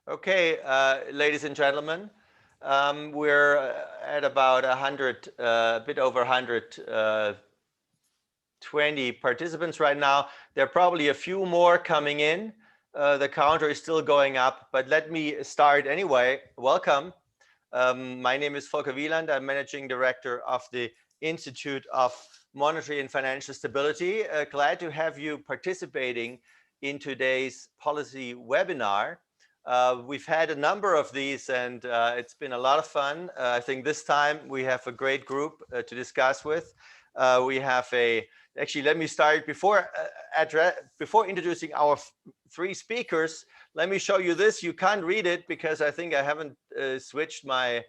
Okay, ladies and gentlemen, we're at about 100, a bit over 120 participants right now. There are probably a few more coming in. The counter is still going up, but let me start anyway. Welcome. My name is Volker Wieland. I'm Managing Director of the Institute of Monetary and Financial Stability. Glad to have you participating in today's policy webinar. We've had a number of these and it's been a lot of fun. I think this time we have a great group to discuss with. We have actually, let me start before introducing our three speakers. Let me show you this. You can't read it because I think I haven't switched my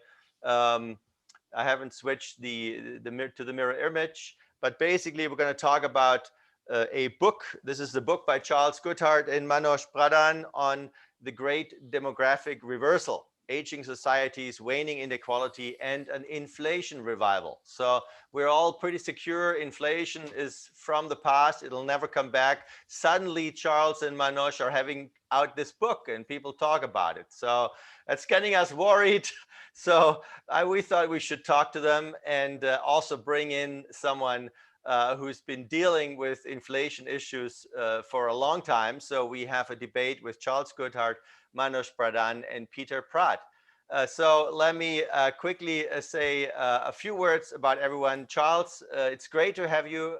I haven't switched the to the mirror image. But basically, we're going to talk about a book. This is the book by Charles Goodhart and Manoj Pradhan on the Great Demographic Reversal: Aging Societies, Waning Inequality, and an Inflation Revival. So we're all pretty secure. Inflation is from the past. It'll never come back. Suddenly, Charles and Manoj are having out this book and people talk about it. So that's getting us worried. So we thought we should talk to them and also bring in someone who's been dealing with inflation issues for a long time. So we have a debate with Charles Goodhart, Manoj Pradhan, and Peter Praet. So let me quickly say a few words about everyone. Charles, it's great to have you.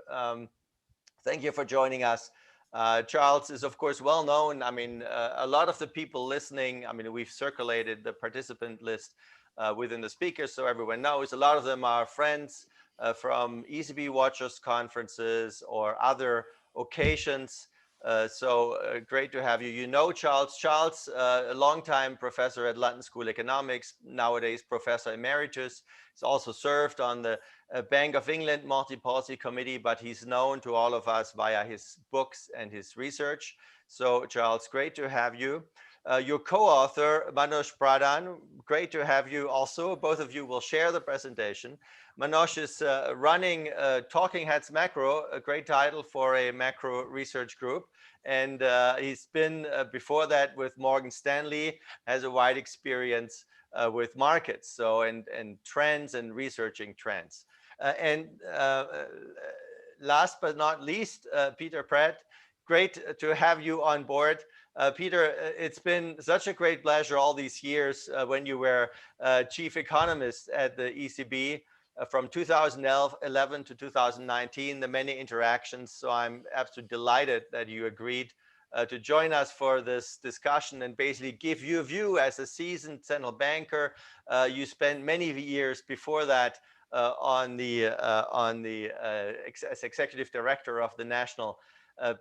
Thank you for joining us. Charles is, of course, well known. I mean, a lot of the people listening, I mean, we've circulated the participant list within the speakers, so everyone knows. A lot of them are friends from ECB Watchers conferences or other occasions. So great to have you. You know Charles. Charles, a longtime professor at London School of Economics, nowadays Professor Emeritus. He's also served on the Bank of England Multi-Policy Committee, but he's known to all of us via his books and his research. So Charles, great to have you. Your co-author, Manoj Pradhan, great to have you also. Both of you will share the presentation. Manoj is running Talking Heads Macro, a great title for a macro research group. And he's been before that with Morgan Stanley, has a wide experience with markets, so and trends and researching trends. Last but not least, Peter Praet, great to have you on board. Peter, it's been such a great pleasure all these years when you were Chief Economist at the ECB from 2011 to 2019, the many interactions. So I'm absolutely delighted that you agreed to join us for this discussion and basically give you a view as a seasoned central banker. You spent many years before that as executive director of the National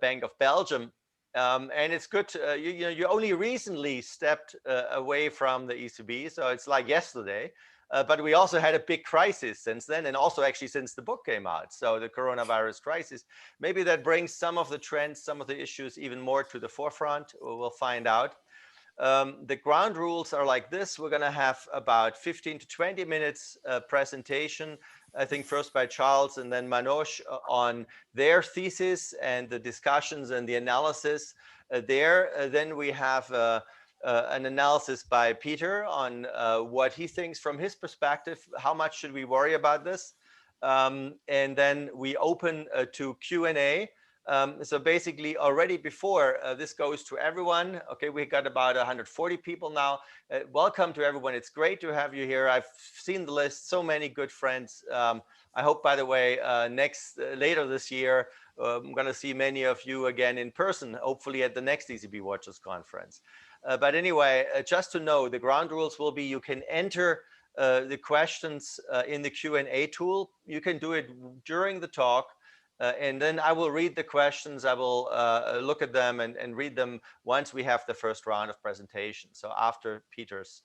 Bank of Belgium. And it's good to, you only recently stepped away from the ECB, so it's like yesterday. But we also had a big crisis since then, and also actually since the book came out. So the coronavirus crisis, maybe that brings some of the trends, some of the issues even more to the forefront. We'll find out. The ground rules are like this. We're going to have about 15 to 20 minutes presentation, I think first by Charles and then Manoj on their thesis and the discussions and the analysis there. Then we have an analysis by Peter on what he thinks from his perspective. How much should we worry about this? And then we open to Q&A. So basically already before this goes to everyone, okay, we got about 140 people now. Welcome to everyone. It's great to have you here. I've seen the list, so many good friends. I hope, by the way, later this year, I'm going to see many of you again in person, hopefully at the next ECB Watchers conference. But anyway, just to know, the ground rules will be you can enter the questions in the Q&A tool. You can do it during the talk. And then I will read the questions. I will look at them and read them once we have the first round of presentation. So after Peter's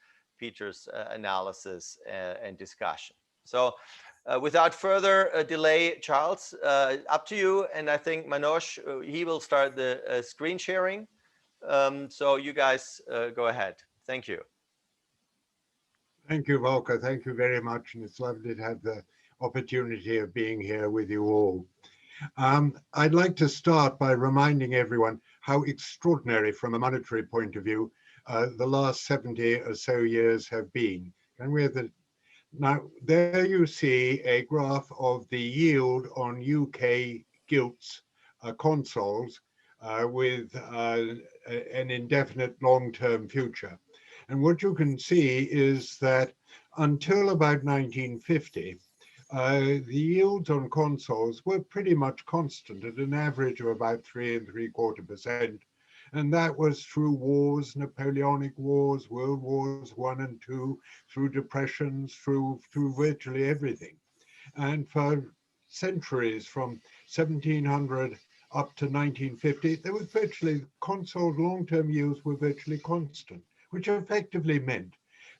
analysis and discussion. So without further delay, Charles, up to you. And I think Manoj, he will start the screen sharing. So you guys go ahead. Thank you. Thank you, Volker. Thank you very much. And it's lovely to have the opportunity of being here with you all. I'd like to start by reminding everyone how extraordinary from a monetary point of view the last 70 or so years have been. And we have now there you see a graph of the yield on UK gilts consols with an indefinite long-term future. And what you can see is that until about 1950, the yields on consoles were pretty much constant at an average of about 3.75%. And that was through wars, Napoleonic wars, World Wars I and II, through depressions, through virtually everything. And for centuries, from 1700 up to 1950, there was virtually, console long-term yields were virtually constant, which effectively meant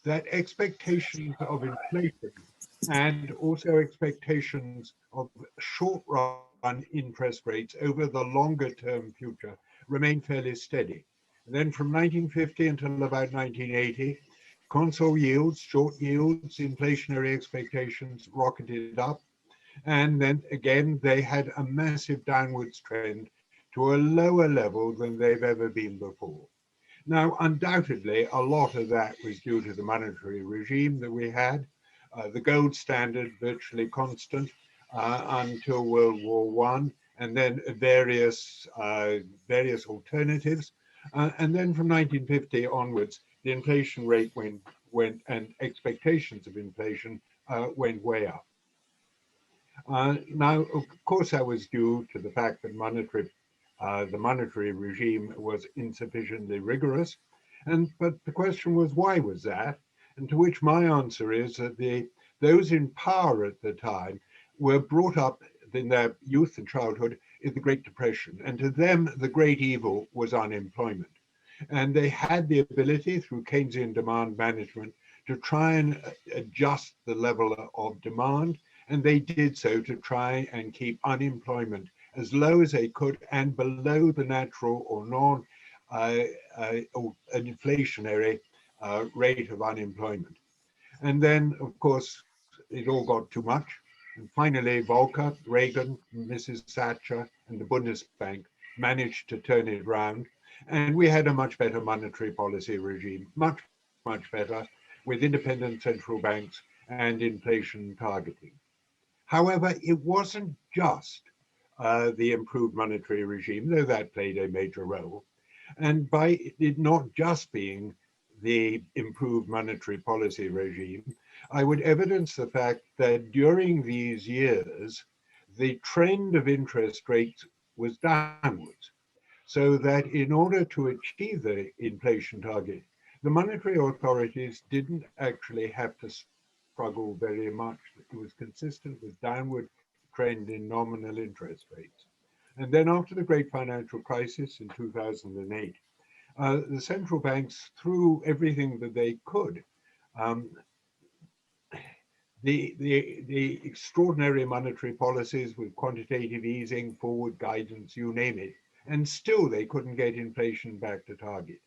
that expectations of inflation and also expectations of short-run interest rates over the longer-term future remained fairly steady. And then from 1950 until about 1980, console yields, short yields, inflationary expectations rocketed up. And then again, they had a massive downwards trend to a lower level than they've ever been before. Now, undoubtedly, a lot of that was due to the monetary regime that we had, the gold standard virtually constant until World War One, and then various alternatives. And then from 1950 onwards, the inflation rate went and expectations of inflation went way up. Now, of course, that was due to the fact that the monetary regime was insufficiently rigorous. But the question was, why was that? And to which my answer is that those in power at the time were brought up in their youth and childhood in the Great Depression. And to them, the great evil was unemployment. And they had the ability through Keynesian demand management to try and adjust the level of demand. And they did so to try and keep unemployment as low as they could and below the natural or or inflationary rate of unemployment. And then, of course, it all got too much. And finally, Volker, Reagan, Mrs. Thatcher, and the Bundesbank managed to turn it around. And we had a much better monetary policy regime, much, much better, with independent central banks and inflation targeting. However, it wasn't just the improved monetary regime, though that played a major role. And by it not just being the improved monetary policy regime, I would evidence the fact that during these years, the trend of interest rates was downwards. So that in order to achieve the inflation target, the monetary authorities didn't actually have to struggle very much. It was consistent with downward trend in nominal interest rates. And then after the great financial crisis in 2008, the central banks, through everything that they could, um, the extraordinary monetary policies with quantitative easing, forward guidance, you name it, and still they couldn't get inflation back to target,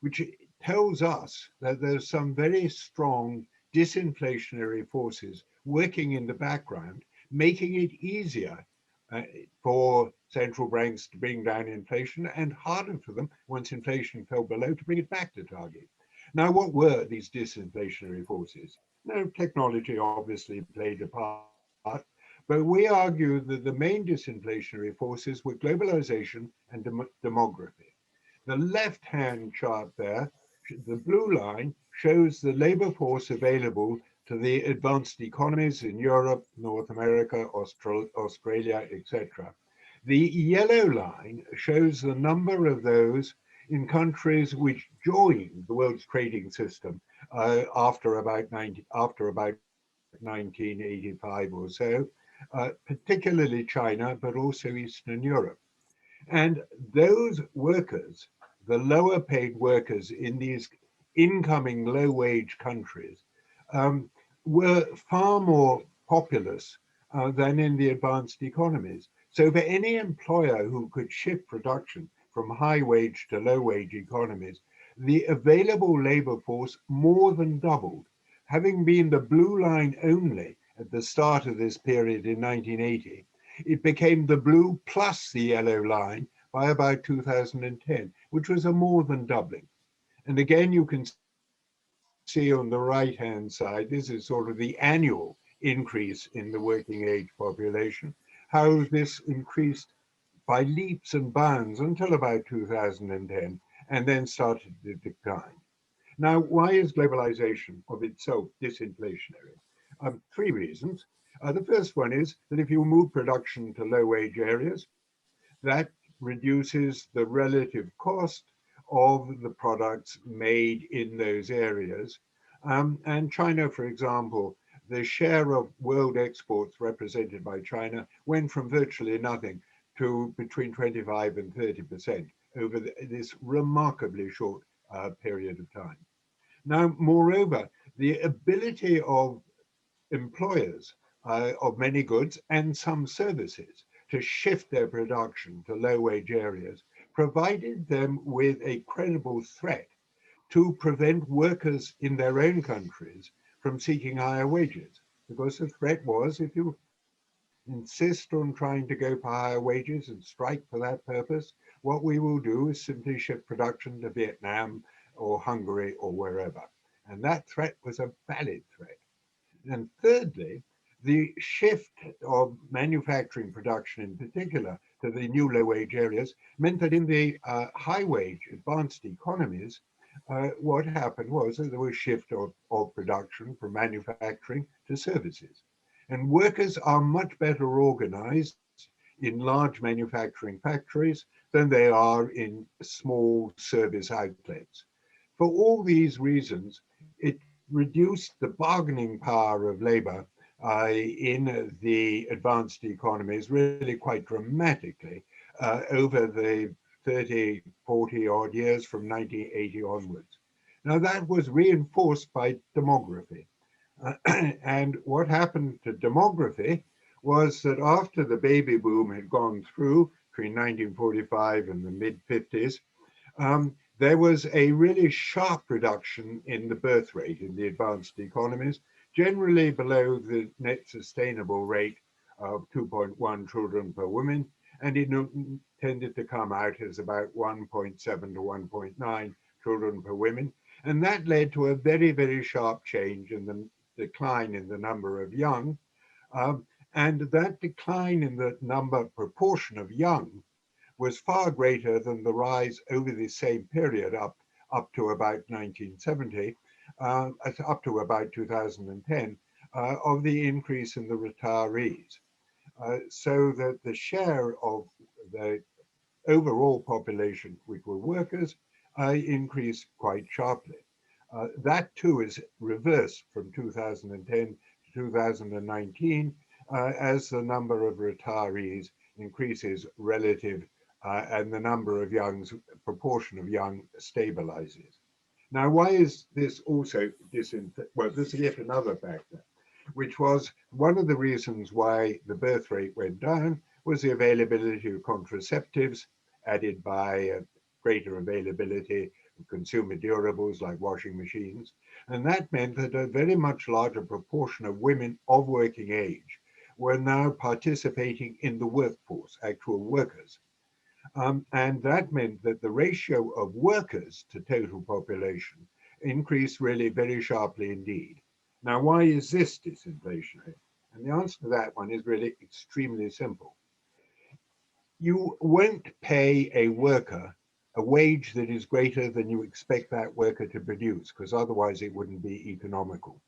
which tells us that there's some very strong disinflationary forces working in the background, making it easier uh, for central banks to bring down inflation and harder for them once inflation fell below to bring it back to target. Now, what were these disinflationary forces? Now, technology obviously played a part, but we argue that the main disinflationary forces were globalization and demography. The left-hand chart there, the blue line, shows the labor force available to the advanced economies in Europe, North America, Australia, etc. The yellow line shows the number of those in countries which joined the world's trading system after about 1985 or so, particularly China, but also Eastern Europe. And those workers, the lower paid workers in these incoming low wage countries, um, were far more populous than in the advanced economies. So for any employer who could shift production from high wage to low wage economies, the available labor force more than doubled. Having been the blue line only at the start of this period in 1980, it became the blue plus the yellow line by about 2010, which was a more than doubling. And again, you can see on the right-hand side, this is sort of the annual increase in the working age population, how this increased by leaps and bounds until about 2010, and then started to decline. Now, why is globalization of itself disinflationary? Three reasons. The first one is that if you move production to low-wage areas, that reduces the relative cost of the products made in those areas. And China, for example, the share of world exports represented by China went from virtually nothing to between 25 and 30% over this remarkably short period of time. Now, moreover, the ability of employers of many goods and some services to shift their production to low wage areas provided them with a credible threat to prevent workers in their own countries from seeking higher wages. Because the threat was, if you insist on trying to go for higher wages and strike for that purpose, what we will do is simply shift production to Vietnam or Hungary or wherever. And that threat was a valid threat. And thirdly, the shift of manufacturing production in particular to the new low wage areas meant that in the high wage advanced economies, what happened was that there was a shift of production from manufacturing to services. And workers are much better organized in large manufacturing factories than they are in small service outlets. For all these reasons, it reduced the bargaining power of labor in the advanced economies really quite dramatically over the 30, 40 odd years from 1980 onwards. Now that was reinforced by demography. And what happened to demography was that after the baby boom had gone through between 1945 and the mid 50s, there was a really sharp reduction in the birth rate in the advanced economies, generally below the net sustainable rate of 2.1 children per woman, and it tended to come out as about 1.7 to 1.9 children per woman. And that led to a very, very sharp change in the decline in the number of young. And that decline in the number proportion of young was far greater than the rise over the same period up to about 1970, up to about 2010, of the increase in the retirees. So that the share of the overall population, which were workers, increased quite sharply. That too is reversed from 2010 to 2019 as the number of retirees increases relative and the number of youngs, proportion of young stabilizes. Now, why is this also well, this is yet another factor, which was one of the reasons why the birth rate went down was the availability of contraceptives added by greater availability of consumer durables like washing machines. And that meant that a very much larger proportion of women of working age were now participating in the workforce, actual workers. And that meant that the ratio of workers to total population increased really very sharply indeed. Now, why is this disinflationary? And the answer to that one is really extremely simple. You won't pay a worker a wage that is greater than you expect that worker to produce, because otherwise it wouldn't be economical.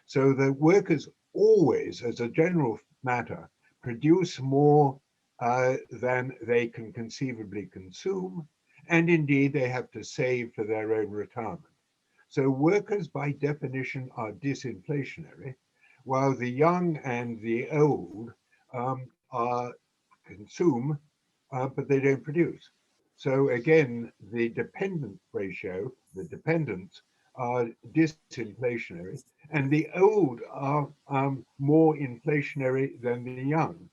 So the workers always, as a general matter, produce more than they can conceivably consume, and indeed they have to save for their own retirement. So workers by definition are disinflationary, while the young and the old are consume, but they don't produce. So again, the dependent ratio, the dependents are disinflationary, and the old are more inflationary than the young,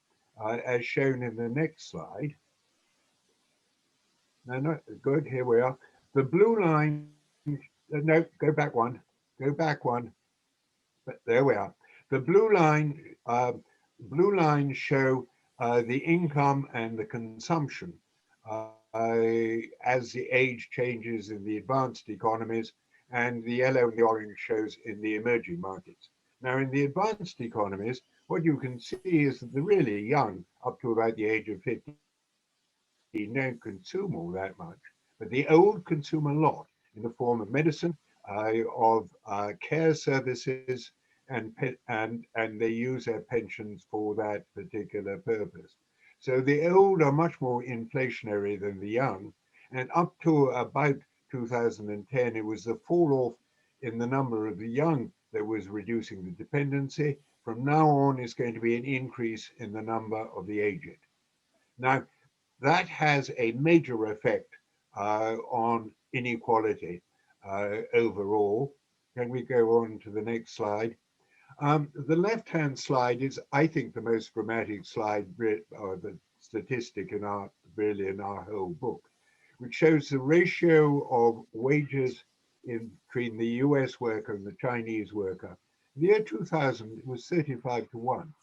as shown in the next slide. No, good, here we are. The blue line, no, go back one, but there we are. The blue lines show the income and the consumption as the age changes in the advanced economies, and the yellow and the orange shows in the emerging markets. Now, in the advanced economies, what you can see is that the really young, up to about the age of 15, don't consume all that much, but the old consume a lot in the form of medicine, care services, and they use their pensions for that particular purpose. So the old are much more inflationary than the young, and up to about 2010, it was the fall off in the number of the young that was reducing the dependency. From now on, it's going to be an increase in the number of the aged. Now, that has a major effect on inequality overall. Can we go on to the next slide? The left-hand slide is, I think, the most dramatic slide, or the statistic in our whole book, which shows the ratio of wages between the US worker and the Chinese worker. In the year 2000, it was 35 to 1,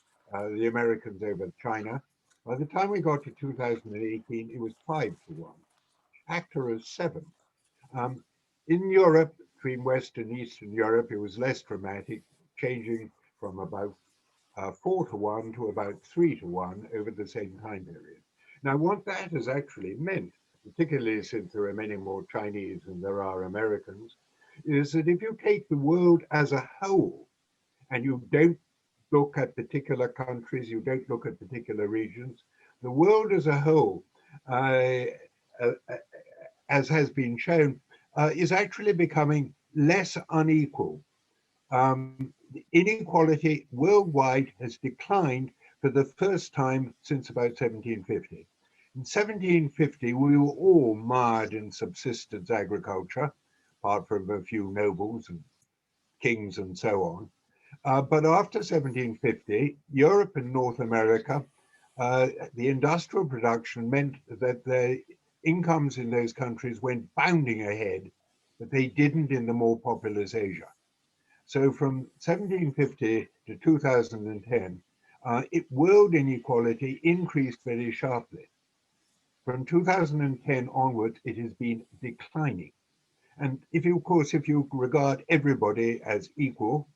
the Americans over China. By the time we got to 2018, it was 5 to 1, factor of 7. Um, in Europe, between West and Eastern Europe, it was less dramatic, changing from about 4 to 1 to about 3 to 1 over the same time period. Now, what that has actually meant, particularly since there are many more Chinese than there are Americans, is that if you take the world as a whole and you don't look at particular countries, you don't look at particular regions, the world as a whole, uh, uh, as has been shown, is actually becoming less unequal. Inequality worldwide has declined for the first time since about 1750. In 1750, we were all mired in subsistence agriculture, apart from a few nobles and kings and so on. But after 1750, Europe and North America, the industrial production meant that the incomes in those countries went bounding ahead, but they didn't in the more populous Asia. So from 1750 to 2010, world inequality increased very sharply. From 2010 onwards, it has been declining. And if you, of course, if you regard everybody as equal,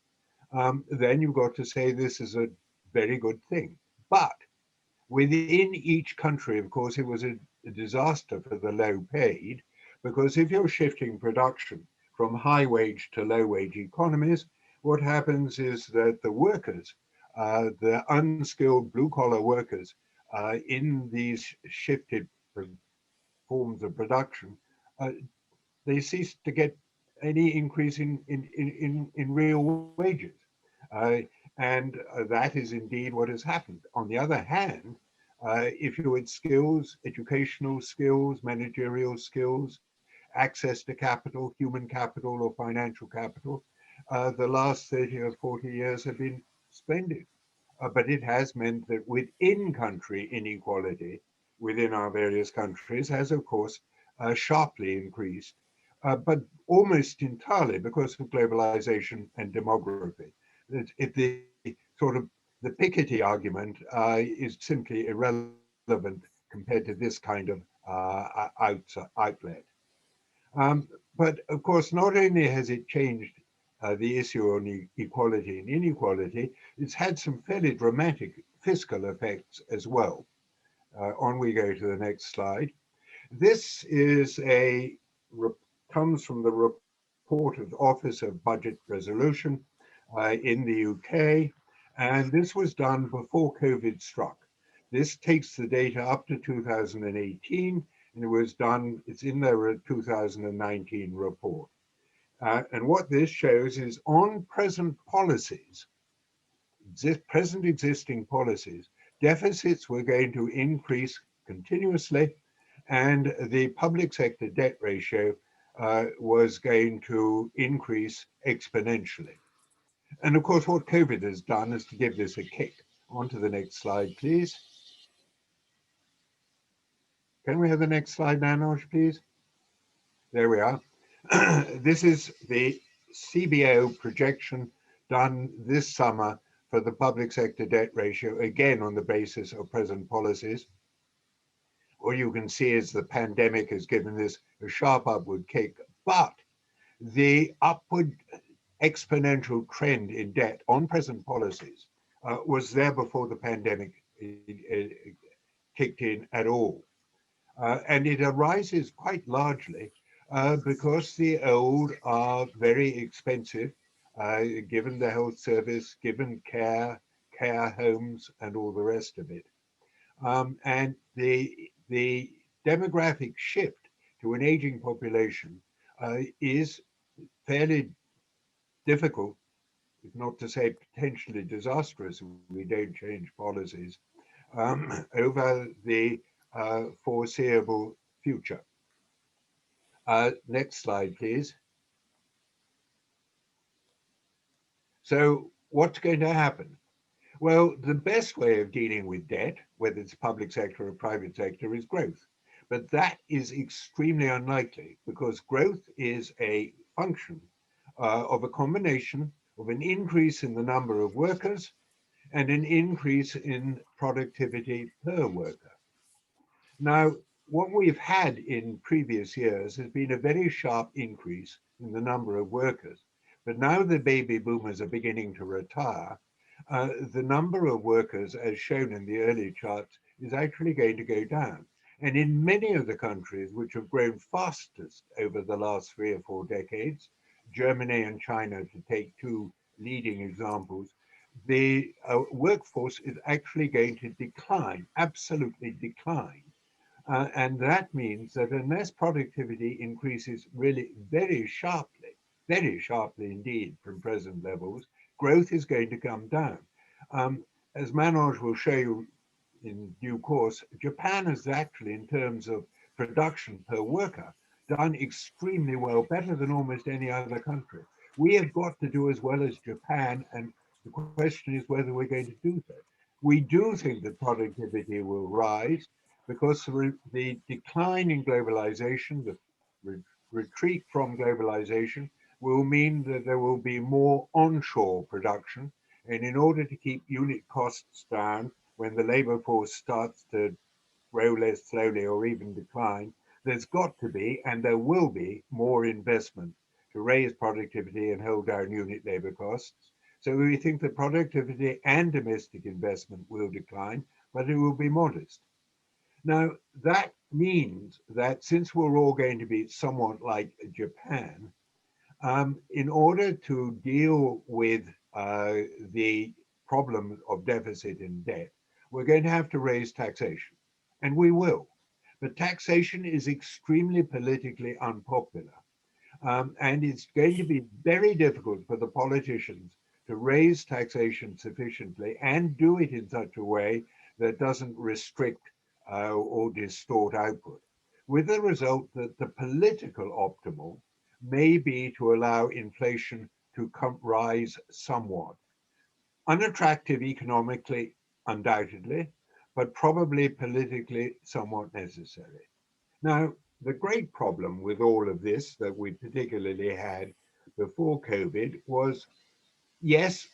then you've got to say this is a very good thing. But within each country, of course, it was a disaster for the low paid, because if you're shifting production from high wage to low wage economies, what happens is that the workers, the unskilled blue collar workers in these shifted forms of production, uh, they cease to get any increase in real wages. Uh, and that is indeed what has happened. On the other hand, if you had skills, educational skills, managerial skills, access to capital, human capital, or financial capital, the last 30 or 40 years have been splendid. But it has meant that within country inequality within our various countries has, of course, sharply increased, but almost entirely because of globalization and demography. The sort of the Piketty argument is simply irrelevant compared to this kind of outlet. But of course, not only has it changed the issue on equality and inequality, it's had some fairly dramatic fiscal effects as well. On we go to the next slide. This is comes from the report of the Office of Budget Resolution in the UK, and this was done before COVID struck. This takes the data up to 2018, and it was done, it's in their 2019 report. And what this shows is on present policies, present existing policies, deficits were going to increase continuously, and the public sector debt ratio was going to increase exponentially. And of course, what COVID has done is to give this a kick. On to the next slide, please. Can we have the next slide, Manoj, please? There we are. This is the Cbo projection done this summer for the public sector debt ratio, again on the basis of present policies. all you can see is the pandemic has given this a sharp upward kick, but the upward exponential trend in debt on present policies was there before the pandemic kicked in at all. And it arises quite largely because the old are very expensive, given the health service, given care homes, and all the rest of it. And the demographic shift to an aging population is fairly difficult, if not to say potentially disastrous, if we don't change policies over the foreseeable future. Next slide, please. So what's going to happen? Well, the best way of dealing with debt, whether it's public sector or private sector, is growth. But that is extremely unlikely because growth is a function of a combination of an increase in the number of workers and an increase in productivity per worker. Now, what we've had in previous years has been a very sharp increase in the number of workers. But now the baby boomers are beginning to retire. The number of workers, as shown in the early charts, is actually going to go down. And in many of the countries which have grown fastest over the last 3 or 4 decades, Germany and China to take two leading examples, the workforce is actually going to decline, absolutely decline. And that means that unless productivity increases really very sharply indeed from present levels, growth is going to come down. As Manoj will show you in due course, Japan has actually, in terms of production per worker, done extremely well, better than almost any other country. We have got to do as well as Japan, and the question is whether we're going to do so. We do think that productivity will rise because the decline in globalization, the retreat from globalization, will mean that there will be more onshore production. And in order to keep unit costs down, when the labor force starts to grow less slowly or even decline, there's got to be, and there will be, more investment to raise productivity and hold down unit labor costs. So we think that productivity and domestic investment will decline, but it will be modest. Now, that means that since we're all going to be somewhat like Japan, in order to deal with the problem of deficit and debt, we're going to have to raise taxation, and we will. But taxation is extremely politically unpopular, and it's going to be very difficult for the politicians to raise taxation sufficiently and do it in such a way that doesn't restrict or distort output, with the result that the political optimal may be to allow inflation to rise somewhat. Unattractive economically, undoubtedly, but probably politically somewhat necessary. Now, the great problem with all of this that we particularly had before COVID was, yes,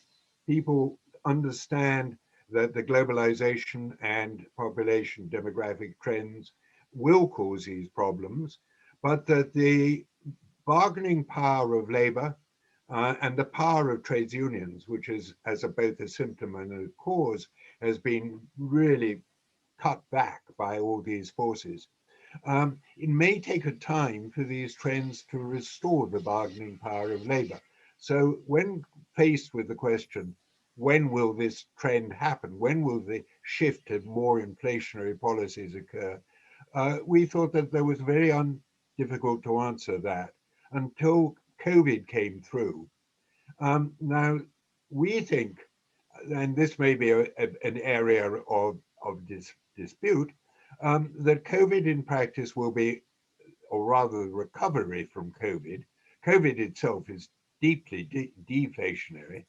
people understand that the globalization and population demographic trends will cause these problems, but that the bargaining power of labor and the power of trades unions, which is as both a symptom and a cause, has been really cut back by all these forces. It may take a time for these trends to restore the bargaining power of labor. So when faced with the question, when will this trend happen? When will the shift to more inflationary policies occur? We thought that there was very difficult to answer that until COVID came through. Now, we think, and this may be an area of dispute, that COVID in practice will be, or rather the recovery from COVID. COVID itself is deeply deflationary,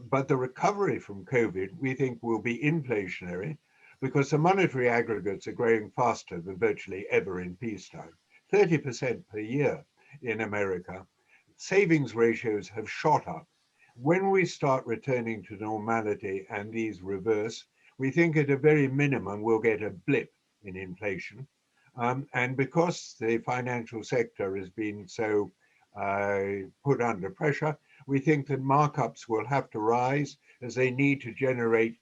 but the recovery from COVID we think will be inflationary because the monetary aggregates are growing faster than virtually ever in peacetime, 30% per year in America. Savings ratios have shot up. When we start returning to normality and these reverse, we think at a very minimum we'll get a blip in inflation. And because the financial sector has been so put under pressure, we think that markups will have to rise as they need to generate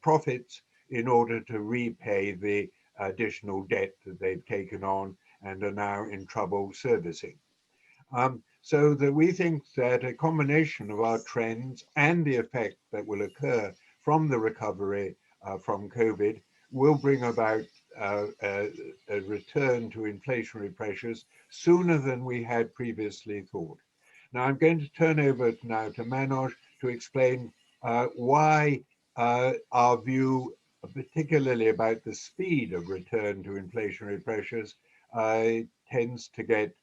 profits in order to repay the additional debt that they've taken on and are now in trouble servicing. So that we think that a combination of our trends and the effect that will occur from the recovery from COVID will bring about a return to inflationary pressures sooner than we had previously thought. Now I'm going to turn over now to Manoj to explain why our view, particularly about the speed of return to inflationary pressures, tends to get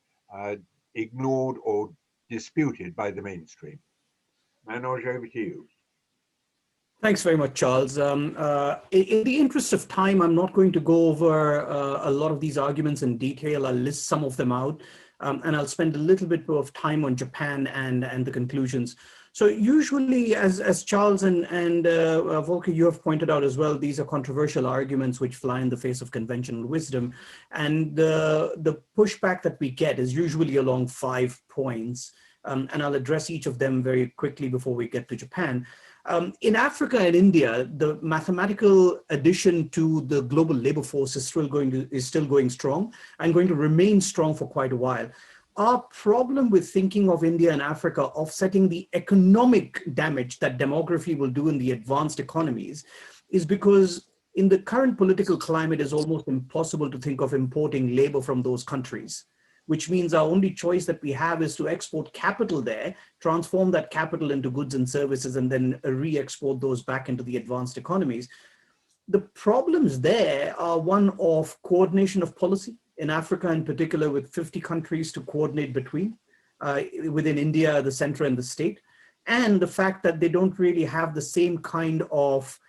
ignored or disputed by the mainstream. Manoj, over to you. Thanks very much, Charles. In the interest of time, I'm not going to go over a lot of these arguments in detail. I'll list some of them out, and I'll spend a little bit of time on Japan and the conclusions. So usually, as Charles and Volker, you have pointed out as well, these are controversial arguments which fly in the face of conventional wisdom. And the pushback that we get is usually along 5 points. And I'll address each of them very quickly before we get to Japan. In Africa and India, the mathematical addition to the global labor force is still going strong and going to remain strong for quite a while. Our problem with thinking of India and Africa offsetting the economic damage that demography will do in the advanced economies is because in the current political climate, it's almost impossible to think of importing labor from those countries, which means our only choice that we have is to export capital there, transform that capital into goods and services, and then re-export those back into the advanced economies. The problems there are one of coordination of policy, in Africa in particular, with 50 countries to coordinate between, within India, the center and the state, and the fact that they don't really have the same kind of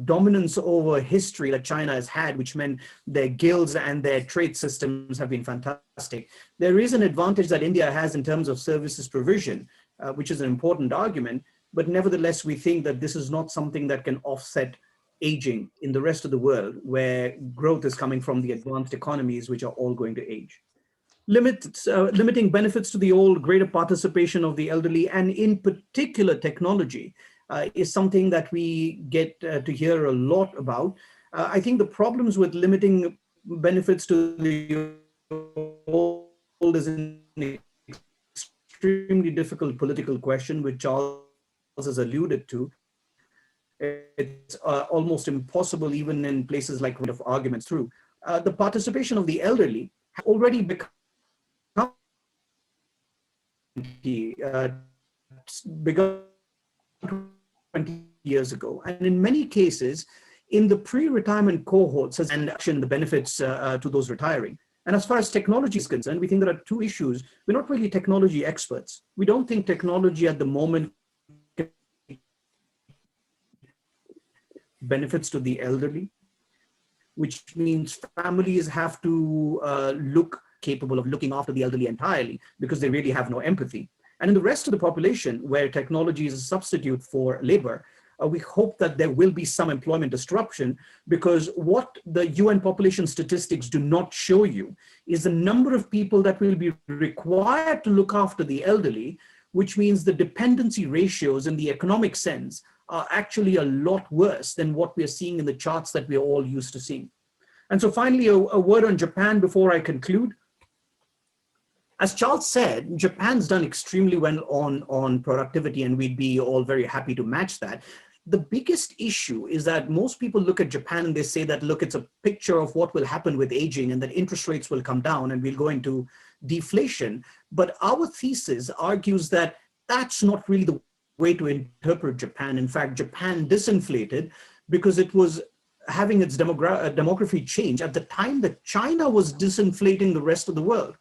dominance over history that China has had, which meant their guilds and their trade systems have been fantastic. There is an advantage that India has in terms of services provision, which is an important argument, but nevertheless, we think that this is not something that can offset aging in the rest of the world, where growth is coming from the advanced economies, which are all going to age. Limiting benefits to the old, greater participation of the elderly, and in particular technology, is something that we get to hear a lot about. I think the problems with limiting benefits to the old is an extremely difficult political question, which Charles has alluded to. It's almost impossible, even in places like of arguments through. The participation of the elderly has already become begun 20 years ago. And in many cases, in the pre-retirement cohorts, and action the benefits to those retiring. And as far as technology is concerned, we think there are 2 issues. We're not really technology experts. We don't think technology at the moment benefits to the elderly, which means families have to look capable of looking after the elderly entirely because they really have no empathy. And in the rest of the population, where technology is a substitute for labor, we hope that there will be some employment disruption, because what the UN population statistics do not show you is the number of people that will be required to look after the elderly, which means the dependency ratios in the economic sense are actually a lot worse than what we're seeing in the charts that we're all used to seeing. And so finally, a word on Japan before I conclude. As Charles said, Japan's done extremely well on productivity, and we'd be all very happy to match that. The biggest issue is that most people look at Japan and they say that, look, it's a picture of what will happen with aging and that interest rates will come down and we'll go into deflation. But our thesis argues that that's not really the way to interpret Japan. In fact, Japan disinflated because it was having its demography change at the time that China was disinflating the rest of the world.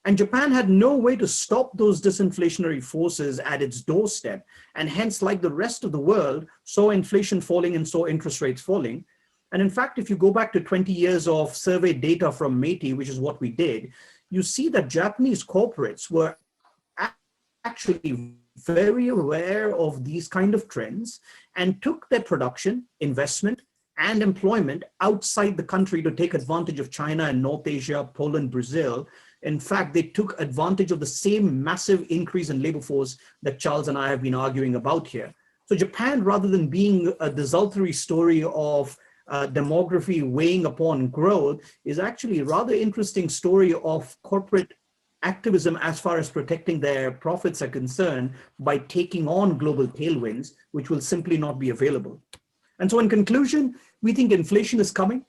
And Japan had no way to stop those disinflationary forces at its doorstep, and hence, like the rest of the world, saw inflation falling and saw interest rates falling. And in fact, if you go back to 20 years of survey data from METI, which is what we did, you see that Japanese corporates were actually very aware of these kind of trends and took their production, investment, and employment outside the country to take advantage of China and North Asia, Poland, Brazil. In fact, they took advantage of the same massive increase in labor force that Charles and I have been arguing about here. So Japan, rather than being a desultory story of demography weighing upon growth, is actually a rather interesting story of corporate activism as far as protecting their profits are concerned by taking on global tailwinds, which will simply not be available. And so in conclusion, we think inflation is coming.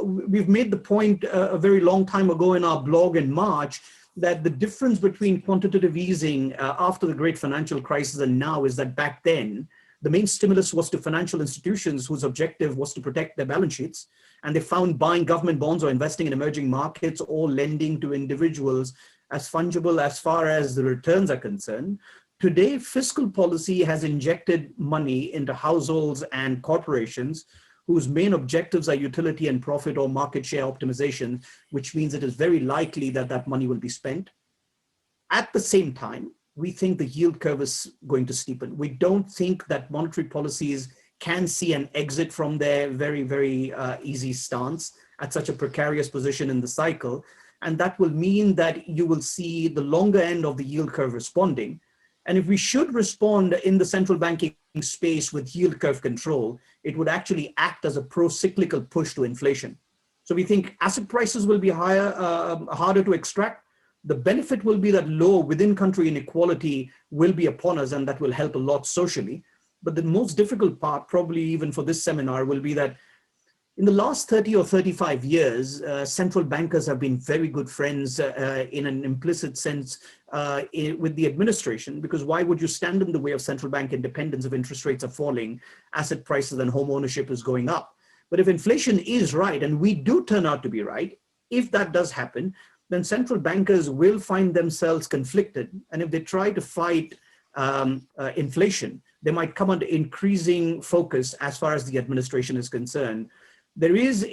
We've made the point a very long time ago in our blog in March that the difference between quantitative easing after the great financial crisis and now is that back then, the main stimulus was to financial institutions whose objective was to protect their balance sheets. And they found buying government bonds or investing in emerging markets or lending to individuals as fungible as far as the returns are concerned. Today, fiscal policy has injected money into households and corporations whose main objectives are utility and profit or market share optimization, which means it is very likely that that money will be spent. At the same time, we think the yield curve is going to steepen. We don't think that monetary policies can see an exit from their very, very easy stance at such a precarious position in the cycle. And that will mean that you will see the longer end of the yield curve responding. And if we should respond in the central banking space with yield curve control, it would actually act as a pro-cyclical push to inflation. So we think asset prices will be higher, harder to extract. The benefit will be that low within-country inequality will be upon us, and that will help a lot socially. But the most difficult part, probably even for this seminar, will be that in the last 30 or 35 years, central bankers have been very good friends in an implicit sense with the administration, because why would you stand in the way of central bank independence if interest rates are falling, asset prices and home ownership is going up? But if inflation is right, and we do turn out to be right, if that does happen, then central bankers will find themselves conflicted. And if they try to fight inflation, they might come under increasing focus as far as the administration is concerned. There is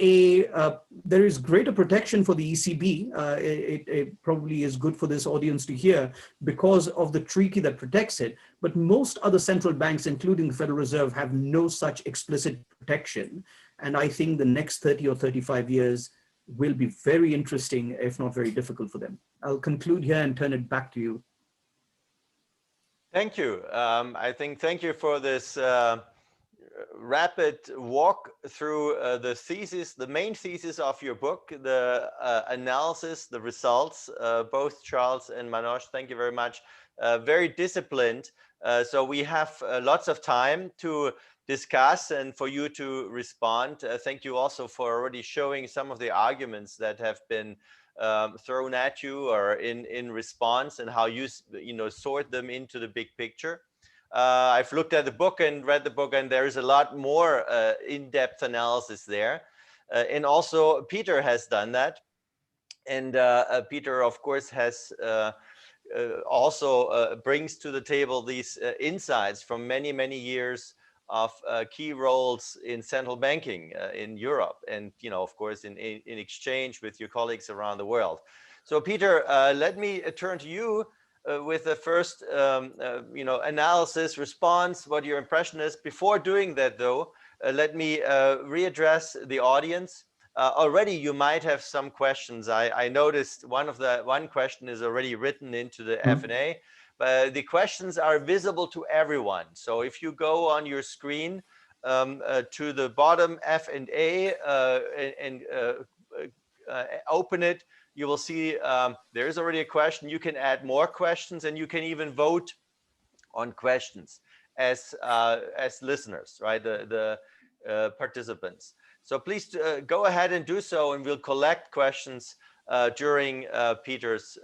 greater protection for the ECB. It probably is good for this audience to hear because of the treaty that protects it. But most other central banks, including the Federal Reserve, have no such explicit protection. And I think the next 30 or 35 years will be very interesting, if not very difficult for them. I'll conclude here and turn it back to you. Thank you. Thank you for this rapid walk through the thesis, the main thesis of your book, the analysis, the results, both Charles and Manoj, thank you very much. Very disciplined. So we have lots of time to discuss and for you to respond. Thank you also for already showing some of the arguments that have been thrown at you or in response, and how you sort them into the big picture. I've looked at the book and read the book, and there is a lot more in-depth analysis there. And also Peter has done that. And Peter, of course, has also brings to the table these insights from many, many years of key roles in central banking in Europe, and of course in exchange with your colleagues around the world. So Peter, let me turn to you with the first analysis response, what your impression is. Before doing that though, let me readdress the audience. Already you might have some questions. I noticed one question is already written into the F&A. But the questions are visible to everyone. So if you go on your screen to the bottom F&A and open it, you will see there is already a question. You can add more questions, and you can even vote on questions as listeners, right? The participants. So please go ahead and do so, and we'll collect questions during Peter's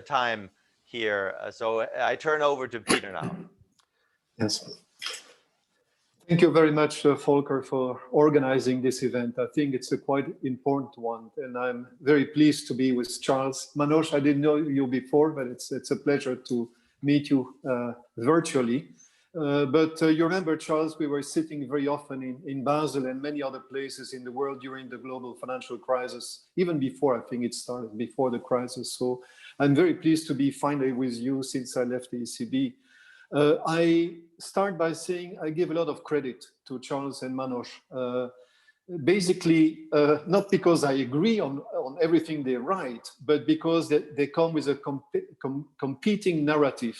time here. So I turn over to Peter now. Yes. Thank you very much, Volker, for organizing this event. I think it's a quite important one, and I'm very pleased to be with Charles. Manoj, I didn't know you before, but it's a pleasure to meet you virtually. But you remember, Charles, we were sitting very often in Basel and many other places in the world during the global financial crisis, even before, I think it started, before the crisis. So I'm very pleased to be finally with you since I left the ECB. I start by saying I give a lot of credit to Charles and Manoj. basically, not because I agree on everything they write, but because they come with a competing narrative.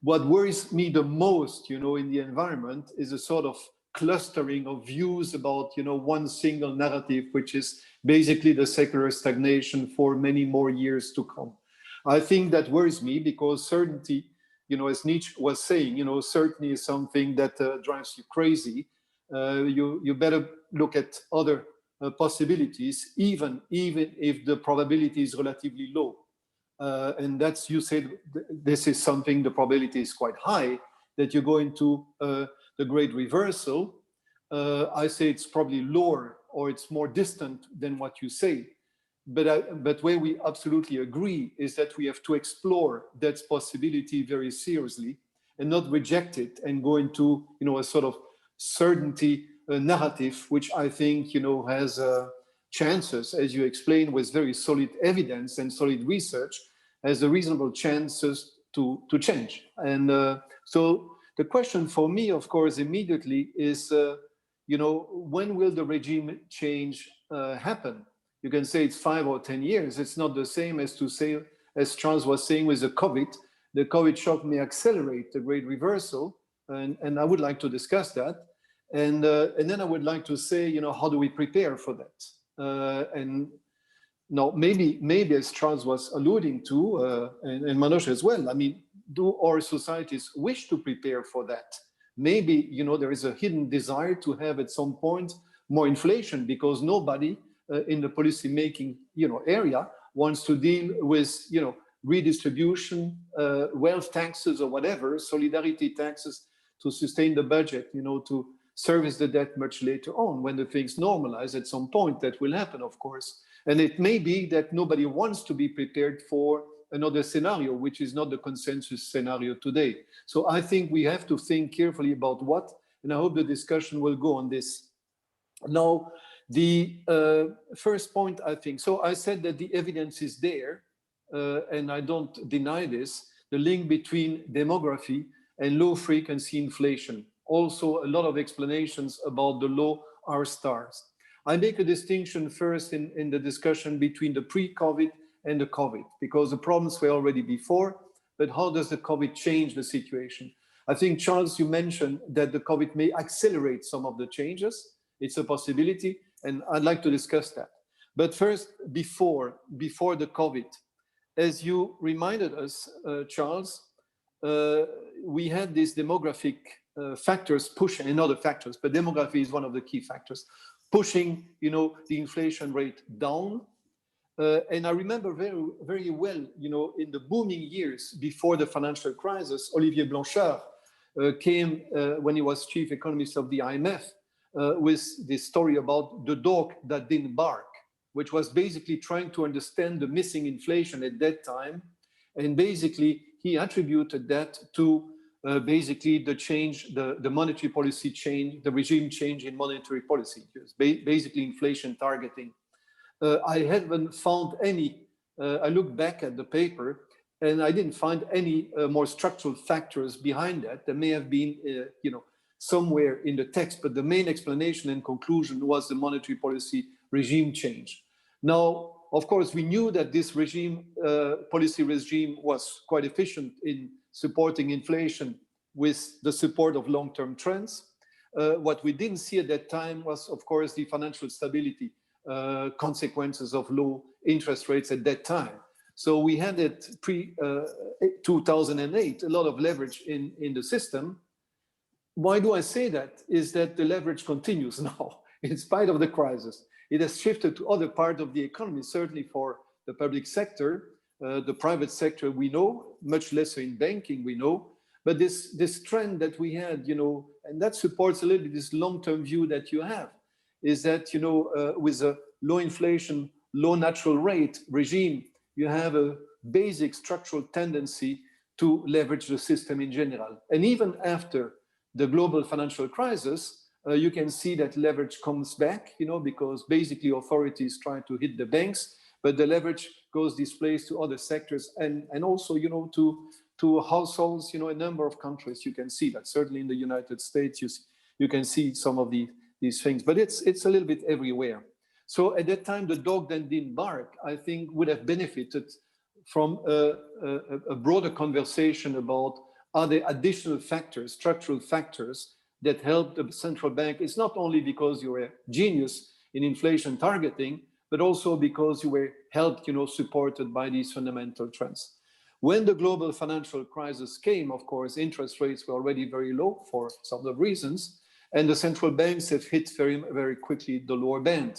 What worries me the most, you know, in the environment is a sort of clustering of views about, you know, one single narrative, which is basically the secular stagnation for many more years to come. I think that worries me because certainty, you know, as Nietzsche was saying, you know, certainty is something that drives you crazy. You better look at other possibilities, even if the probability is relatively low. And that's, you said, this is something, the probability is quite high that you go into the great reversal. I say it's probably lower or it's more distant than what you say. But where we absolutely agree is that we have to explore that possibility very seriously and not reject it and go into, you know, a sort of certainty narrative, which I think, you know, has chances, as you explained, with very solid evidence and solid research, has a reasonable chances to change. And so the question for me, of course, immediately is, you know, when will the regime change happen? You can say it's 5 or 10 years. It's not the same as to say, as Charles was saying with the COVID shock may accelerate the great reversal. And I would like to discuss that. And then I would like to say, you know, how do we prepare for that? And now, maybe as Charles was alluding to, and Manoj as well, I mean, do our societies wish to prepare for that? Maybe, you know, there is a hidden desire to have at some point more inflation because nobody in the policy making, you know, area wants to deal with, you know, redistribution, wealth taxes or whatever, solidarity taxes to sustain the budget, you know, to service the debt much later on when the things normalize. At some point that will happen, of course. And it may be that nobody wants to be prepared for another scenario, which is not the consensus scenario today. So I think we have to think carefully about what, and I hope the discussion will go on this. Now, the first point, I think, so I said that the evidence is there, and I don't deny this, the link between demography and low frequency inflation. Also, a lot of explanations about the low R stars. I make a distinction first in the discussion between the pre-COVID and the COVID, because the problems were already before, but how does the COVID change the situation? I think, Charles, you mentioned that the COVID may accelerate some of the changes. It's a possibility, and I'd like to discuss that. But first, before the COVID, as you reminded us, Charles, we had these demographic factors pushing, and other factors, but demography is one of the key factors, pushing, you know, the inflation rate down. And I remember very, very well, you know, in the booming years before the financial crisis, Olivier Blanchard came when he was chief economist of the IMF with this story about the dog that didn't bark, which was basically trying to understand the missing inflation at that time. And basically, he attributed that to basically the change, the monetary policy change, the regime change in monetary policy, basically inflation targeting. I haven't found any, I looked back at the paper and I didn't find any more structural factors behind that. There may have been, you know, somewhere in the text, but the main explanation and conclusion was the monetary policy regime change. Now, of course, we knew that this regime, policy regime was quite efficient in supporting inflation with the support of long-term trends. What we didn't see at that time was, of course, the financial stability consequences of low interest rates at that time. So we had it pre-2008, a lot of leverage in the system. Why do I say that? Is that the leverage continues now, in spite of the crisis. It has shifted to other parts of the economy, certainly for the public sector, the private sector we know, much less in banking we know. But this trend that we had, you know, and that supports a little bit this long-term view that you have, is that, you know, with a low inflation, low natural rate regime, you have a basic structural tendency to leverage the system in general. And even after the global financial crisis, you can see that leverage comes back, you know, because basically authorities try to hit the banks, but the leverage goes displaced to other sectors and also, you know, to households, you know, a number of countries. You can see that certainly in the United States, you can see some of the these things, but it's a little bit everywhere. So at that time, the dog that didn't bark, I think, would have benefited from a broader conversation about are there additional factors, structural factors that help the central bank. It's not only because you were a genius in inflation targeting, but also because you were helped, supported by these fundamental trends. When the global financial crisis came, of course, interest rates were already very low for some of the reasons, and the central banks have hit very, very quickly the lower band.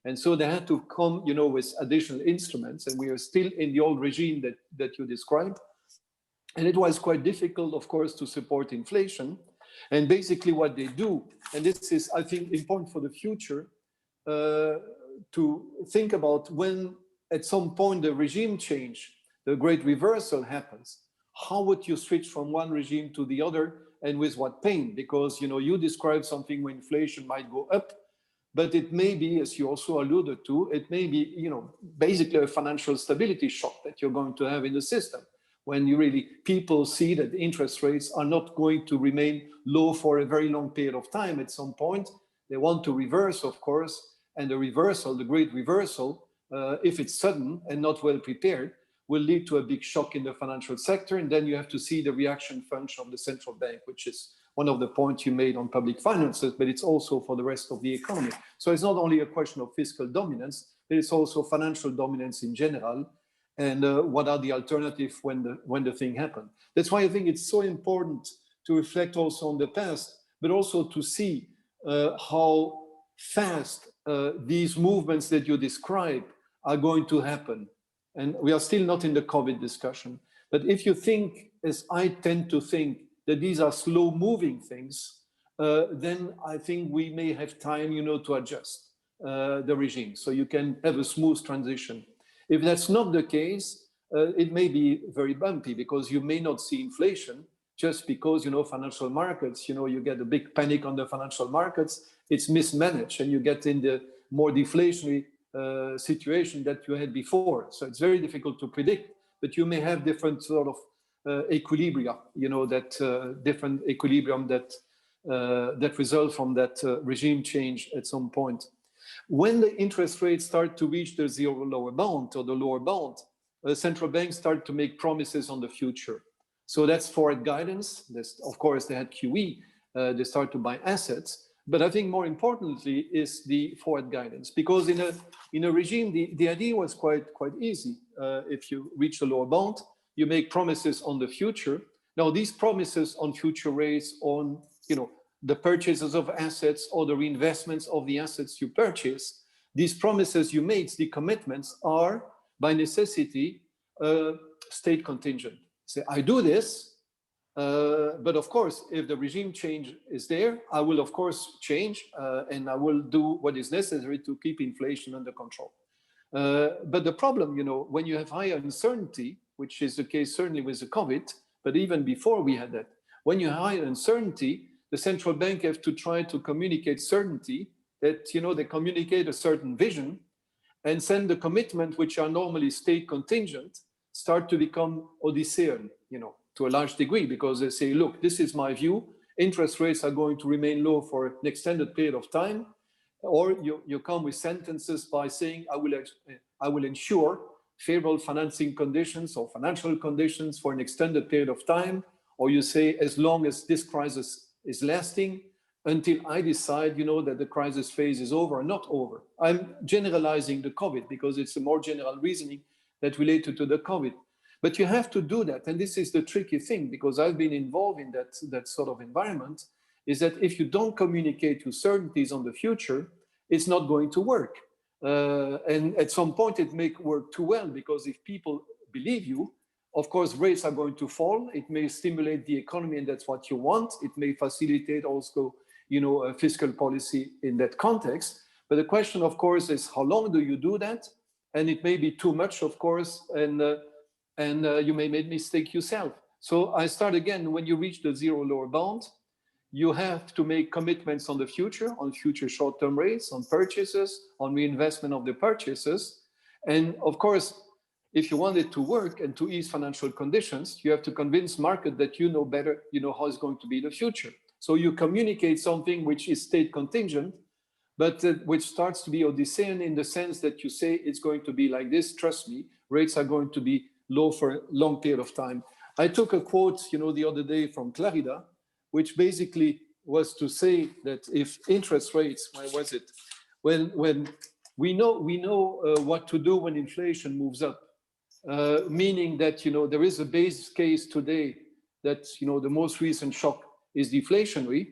And so they had to come, with additional instruments, and we are still in the old regime that you described. And it was quite difficult, of course, to support inflation. And basically what they do, and this is, I think, important for the future, to think about when at some point the regime change, the great reversal happens, how would you switch from one regime to the other, and with what pain? Because, you describe something where inflation might go up, but it may be, as you also alluded to, it may be, basically a financial stability shock that you're going to have in the system. When people see that interest rates are not going to remain low for a very long period of time. At some point, they want to reverse, of course, and the reversal, the great reversal, if it's sudden and not well prepared, will lead to a big shock in the financial sector. And then you have to see the reaction function of the central bank, which is one of the points you made on public finances, but it's also for the rest of the economy. So it's not only a question of fiscal dominance, but it's also financial dominance in general. And what are the alternatives when the thing happened? That's why I think it's so important to reflect also on the past, but also to see how fast these movements that you describe are going to happen. And we are still not in the COVID discussion. But if you think, as I tend to think, that these are slow-moving things, then I think we may have time, to adjust the regime, so you can have a smooth transition. If that's not the case, it may be very bumpy, because you may not see inflation just because, financial markets, you get a big panic on the financial markets, it's mismanaged, and you get in the more deflationary situation that you had before. So it's very difficult to predict, but you may have different sort of equilibria, that different equilibrium that result from that regime change at some point. When the interest rates start to reach the zero lower bound or the lower bound, central banks start to make promises on the future. So that's forward guidance. Of course, they had QE. They start to buy assets. But I think more importantly is the forward guidance, because in a regime, the idea was quite easy. If you reach the lower bound, you make promises on the future. Now, these promises on future rates, on the purchases of assets or the reinvestments of the assets you purchase, these promises you make, the commitments, are by necessity state contingent. Say, I do this, but of course, if the regime change is there, I will of course change, and I will do what is necessary to keep inflation under control. But the problem, when you have higher uncertainty, which is the case certainly with the COVID, but even before we had that, when you have higher uncertainty, the central bank have to try to communicate certainty, that they communicate a certain vision, and send the commitment, which are normally state contingent, start to become Odyssean, to a large degree, because they say, look, this is my view, interest rates are going to remain low for an extended period of time. Or you come with sentences by saying, I will ensure favorable financing conditions or financial conditions for an extended period of time. Or you say, as long as this crisis is lasting, until I decide, that the crisis phase is over or not over. I'm generalizing the COVID because it's a more general reasoning that related to the COVID. But you have to do that. And this is the tricky thing, because I've been involved in that sort of environment, is that if you don't communicate to certainties on the future, it's not going to work. And at some point it may work too well, because if people believe you, of course, rates are going to fall. It may stimulate the economy, and that's what you want. It may facilitate also, a fiscal policy in that context. But the question, of course, is how long do you do that? And it may be too much, of course, and you may make mistake yourself. So I start again, when you reach the zero lower bound, you have to make commitments on the future, on future short-term rates, on purchases, on reinvestment of the purchases. And of course, if you want it to work and to ease financial conditions, you have to convince market that better, how it's going to be the future. So you communicate something which is state contingent, but which starts to be Odyssean in the sense that you say it's going to be like this, trust me, rates are going to be low for a long period of time. I took a quote, the other day from Clarida, which basically was to say that if interest rates, why was it? When we know what to do when inflation moves up, meaning that, there is a base case today that, the most recent shock is deflationary.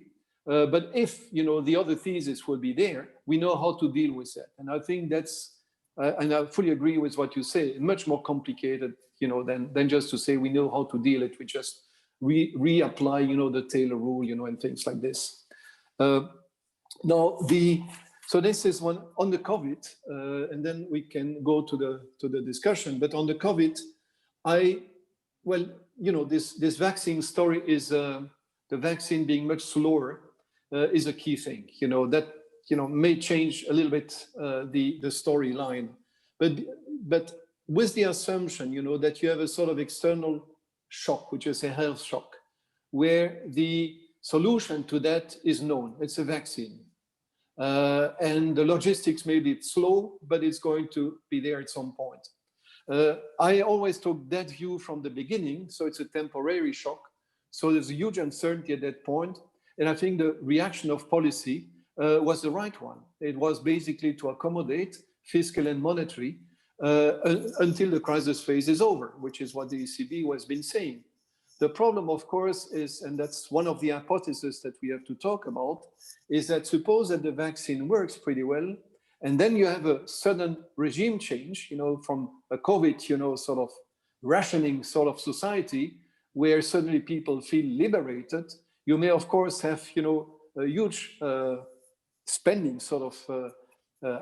But if, the other thesis will be there, we know how to deal with that. And I think that's, and I fully agree with what you say, much more complicated, than just to say we know how to deal it. We just reapply, the Taylor rule, and things like this. So this is one on the COVID, and then we can go to the discussion. But on the COVID, this vaccine story is the vaccine being much slower is a key thing. That may change a little bit the storyline, but with the assumption that you have a sort of external shock, which is a health shock, where the solution to that is known. It's a vaccine. And the logistics may be slow, but it's going to be there at some point. I always took that view from the beginning, so it's a temporary shock. So there's a huge uncertainty at that point. And I think the reaction of policy was the right one. It was basically to accommodate fiscal and monetary until the crisis phase is over, which is what the ECB has been saying. The problem, of course, is, and that's one of the hypotheses that we have to talk about, is that suppose that the vaccine works pretty well, and then you have a sudden regime change, from a COVID, sort of rationing sort of society, where suddenly people feel liberated. You may, of course, have, a huge spending sort of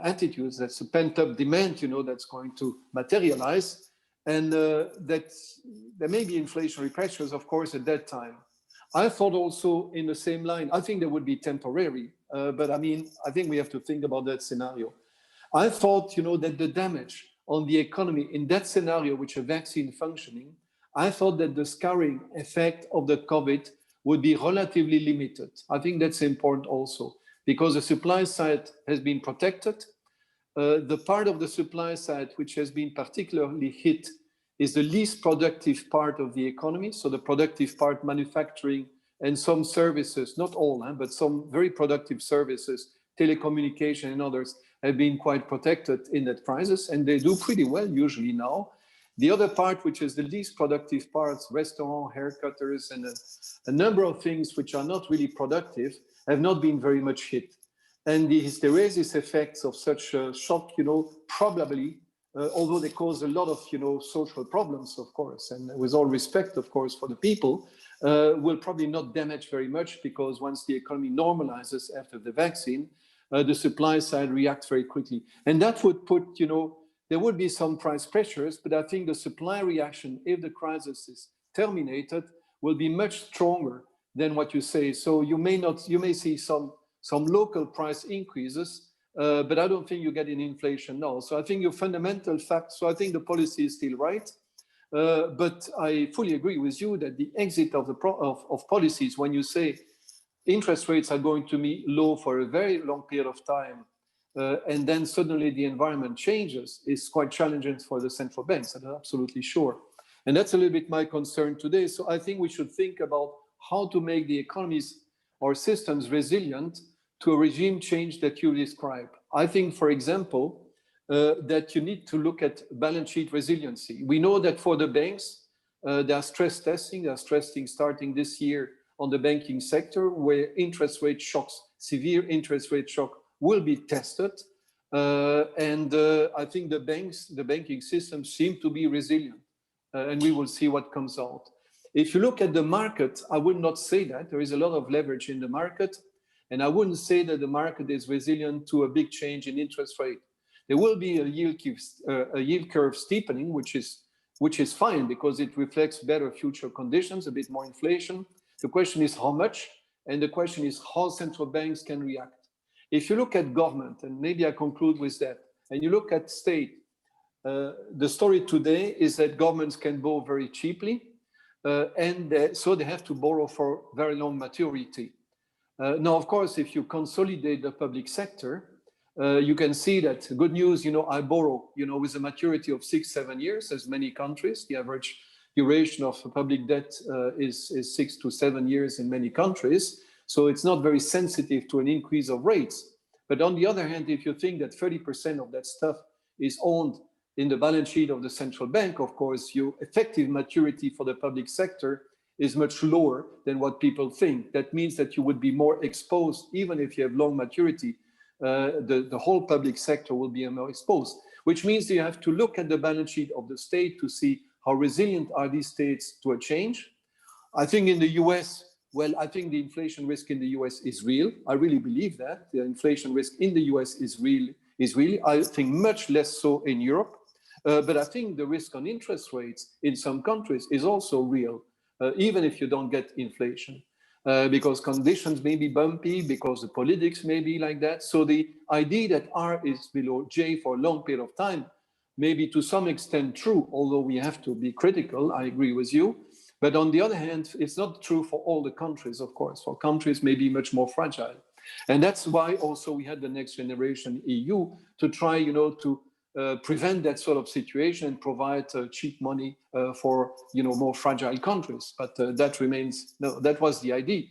attitudes. That's a pent-up demand, that's going to materialize. And that there may be inflationary pressures, of course, at that time. I thought also in the same line, I think they would be temporary, but I think we have to think about that scenario. I thought, that the damage on the economy in that scenario, which a vaccine functioning, I thought that the scarring effect of the COVID would be relatively limited. I think that's important also, because the supply side has been protected. The part of the supply side which has been particularly hit is the least productive part of the economy. So the productive part, manufacturing and some services, not all, but some very productive services, telecommunication and others, have been quite protected in that crisis, and they do pretty well usually now. The other part, which is the least productive parts, restaurant, haircutters, and a number of things which are not really productive, have not been very much hit. And the hysteresis effects of such a shock, probably, although they cause a lot of, social problems, of course, and with all respect, of course, for the people, will probably not damage very much, because once the economy normalizes after the vaccine, the supply side reacts very quickly. And that would put, there would be some price pressures, but I think the supply reaction, if the crisis is terminated, will be much stronger than what you say. So you may see some local price increases, but I don't think you get an inflation now. So I think your fundamental fact, so I think the policy is still right, but I fully agree with you that the exit of policies, when you say interest rates are going to be low for a very long period of time, and then suddenly the environment changes, is quite challenging for the central banks, I'm absolutely sure. And that's a little bit my concern today. So I think we should think about how to make the economies or systems resilient to a regime change that you describe. I think, for example, that you need to look at balance sheet resiliency. We know that for the banks, there are stress testing starting this year on the banking sector, where interest rate shocks, severe interest rate shock, will be tested. And I think the banking system seem to be resilient, and we will see what comes out. If you look at the market, I would not say that. There is a lot of leverage in the market, and I wouldn't say that the market is resilient to a big change in interest rate. There will be a yield curve steepening, which is fine, because it reflects better future conditions, a bit more inflation. The question is how much, and the question is how central banks can react. If you look at government, and maybe I conclude with that, and you look at state, the story today is that governments can borrow very cheaply, so they have to borrow for very long maturity. Now, of course, if you consolidate the public sector, You can see that good news, I borrow, with a maturity of 6-7 years, as many countries. The average duration of public debt is 6 to 7 years in many countries. So it's not very sensitive to an increase of rates. But on the other hand, if you think that 30% of that stuff is owned in the balance sheet of the central bank, of course, your effective maturity for the public sector is much lower than what people think. That means that you would be more exposed, even if you have long maturity, the whole public sector will be more exposed, which means you have to look at the balance sheet of the state to see how resilient are these states to a change. I think in the US, well, I think the inflation risk in the US is real. I really believe that. The inflation risk in the US is real. I think much less so in Europe. But I think the risk on interest rates in some countries is also real, even if you don't get inflation. Because conditions may be bumpy, because the politics may be like that. So the idea that R is below J for a long period of time may be to some extent true, although we have to be critical, I agree with you. But on the other hand, it's not true for all the countries, of course. For countries may be much more fragile. And that's why also we had the Next Generation EU to try, to prevent that sort of situation and provide cheap money for more fragile countries. But that remains, no, that was the idea.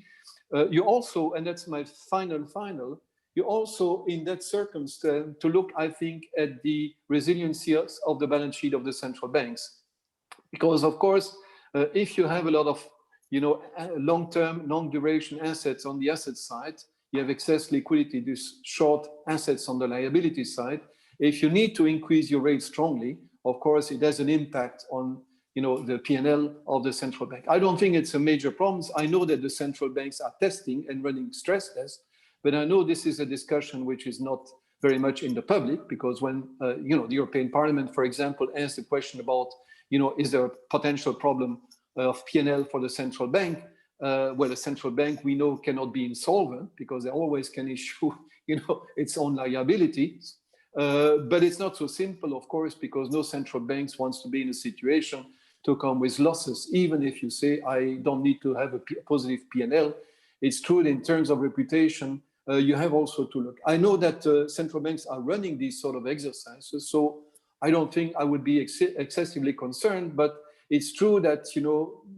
You also, and that's my final, you also in that circumstance to look, I think, at the resiliency of the balance sheet of the central banks. Because of course, if you have a lot of long-term, long-duration assets on the asset side, you have excess liquidity, these short assets on the liability side. If you need to increase your rate strongly, of course, it has an impact on the P&L of the central bank. I don't think it's a major problem. I know that the central banks are testing and running stress tests, but I know this is a discussion which is not very much in the public, because when the European Parliament, for example, asked the question about is there a potential problem of P&L for the central bank? Well, the central bank, we know, cannot be insolvent because they always can issue its own liabilities. But it's not so simple, of course, because no central banks wants to be in a situation to come with losses, even if you say, I don't need to have a positive P&L. It's true that in terms of reputation, you have also to look. I know that central banks are running these sort of exercises, so I don't think I would be excessively concerned, but it's true that,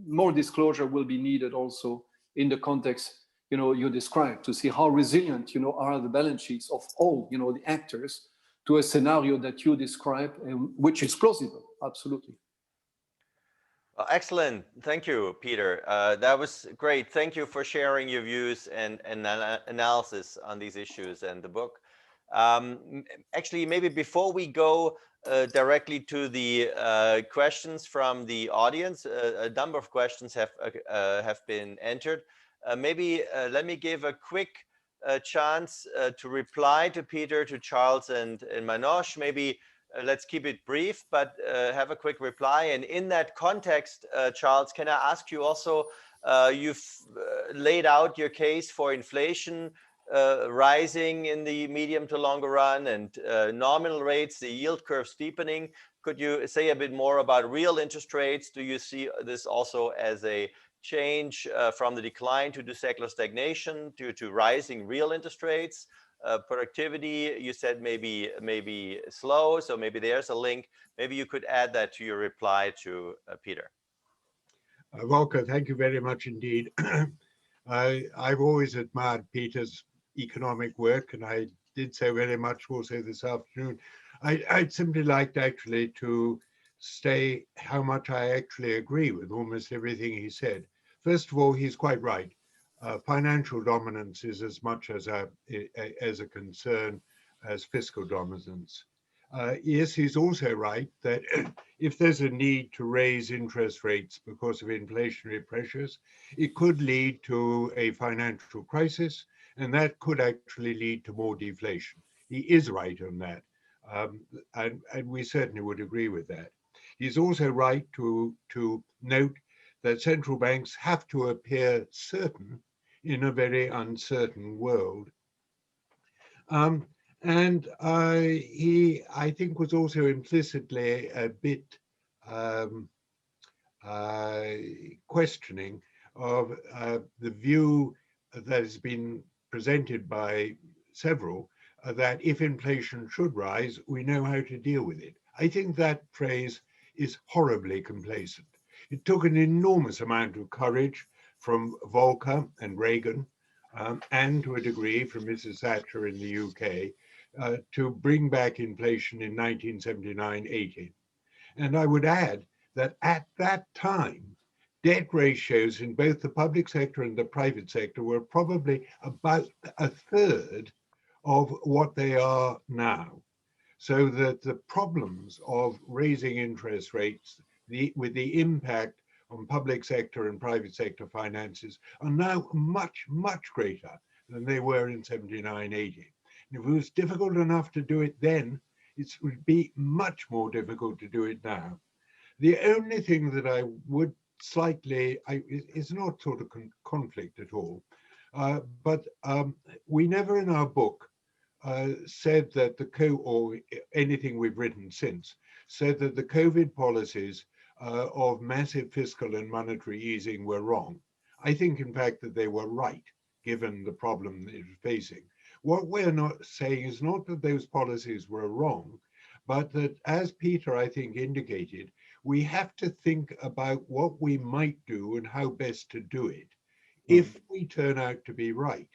more disclosure will be needed also in the context, you described, to see how resilient, are the balance sheets of all, the actors to a scenario that you describe, which is plausible, absolutely. Excellent. Thank you, Peter. That was great. Thank you for sharing your views and analysis on these issues and the book. Actually, maybe before we go directly to the questions from the audience, a number of questions have been entered. Maybe let me give a quick chance to reply to Peter, to Charles, and Manoj. Maybe let's keep it brief, but have a quick reply. And in that context, Charles, can I ask you also, you've laid out your case for inflation rising in the medium to longer run, and nominal rates, the yield curve steepening. Could you say a bit more about real interest rates? Do you see this also as a change from the decline to the secular stagnation due to rising real interest rates? Productivity, you said maybe slow, so maybe there's a link. Maybe you could add that to your reply to Peter. Volker, thank you very much indeed. I've always admired Peter's economic work, and I did so very much also this afternoon. I'd simply like actually to say how much I actually agree with almost everything he said. First of all, he's quite right. Financial dominance is as much as a concern as fiscal dominance. Yes, he's also right that if there's a need to raise interest rates because of inflationary pressures, it could lead to a financial crisis, and that could actually lead to more deflation. He is right on that, and we certainly would agree with that. He's also right to note that central banks have to appear certain in a very uncertain world. And he, I think, was also implicitly a bit questioning of the view that has been presented by several that if inflation should rise, we know how to deal with it. I think that phrase is horribly complacent. It took an enormous amount of courage from Volker and Reagan, and to a degree from Mrs. Thatcher in the UK, to bring back inflation in 1979-80. And I would add that at that time, debt ratios in both the public sector and the private sector were probably about a third of what they are now. So that the problems of raising interest rates with the impact on public sector and private sector finances are now much, much greater than they were in 79-80. And if it was difficult enough to do it then, it would be much more difficult to do it now. The only thing that I would slightly, is not sort of conflict at all, but we never in our book said that or anything we've written since, said that the COVID policies of massive fiscal and monetary easing were wrong. I think, in fact, that they were right, given the problem that it was facing. What we're not saying is not that those policies were wrong, but that, as Peter, I think, indicated, we have to think about what we might do and how best to do it if we turn out to be right.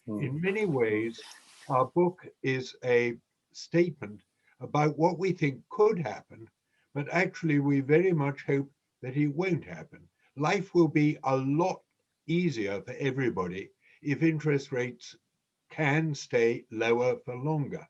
In many ways, our book is a statement about what we think could happen, but actually we very much hope that it won't happen. Life will be a lot easier for everybody if interest rates can stay lower for longer.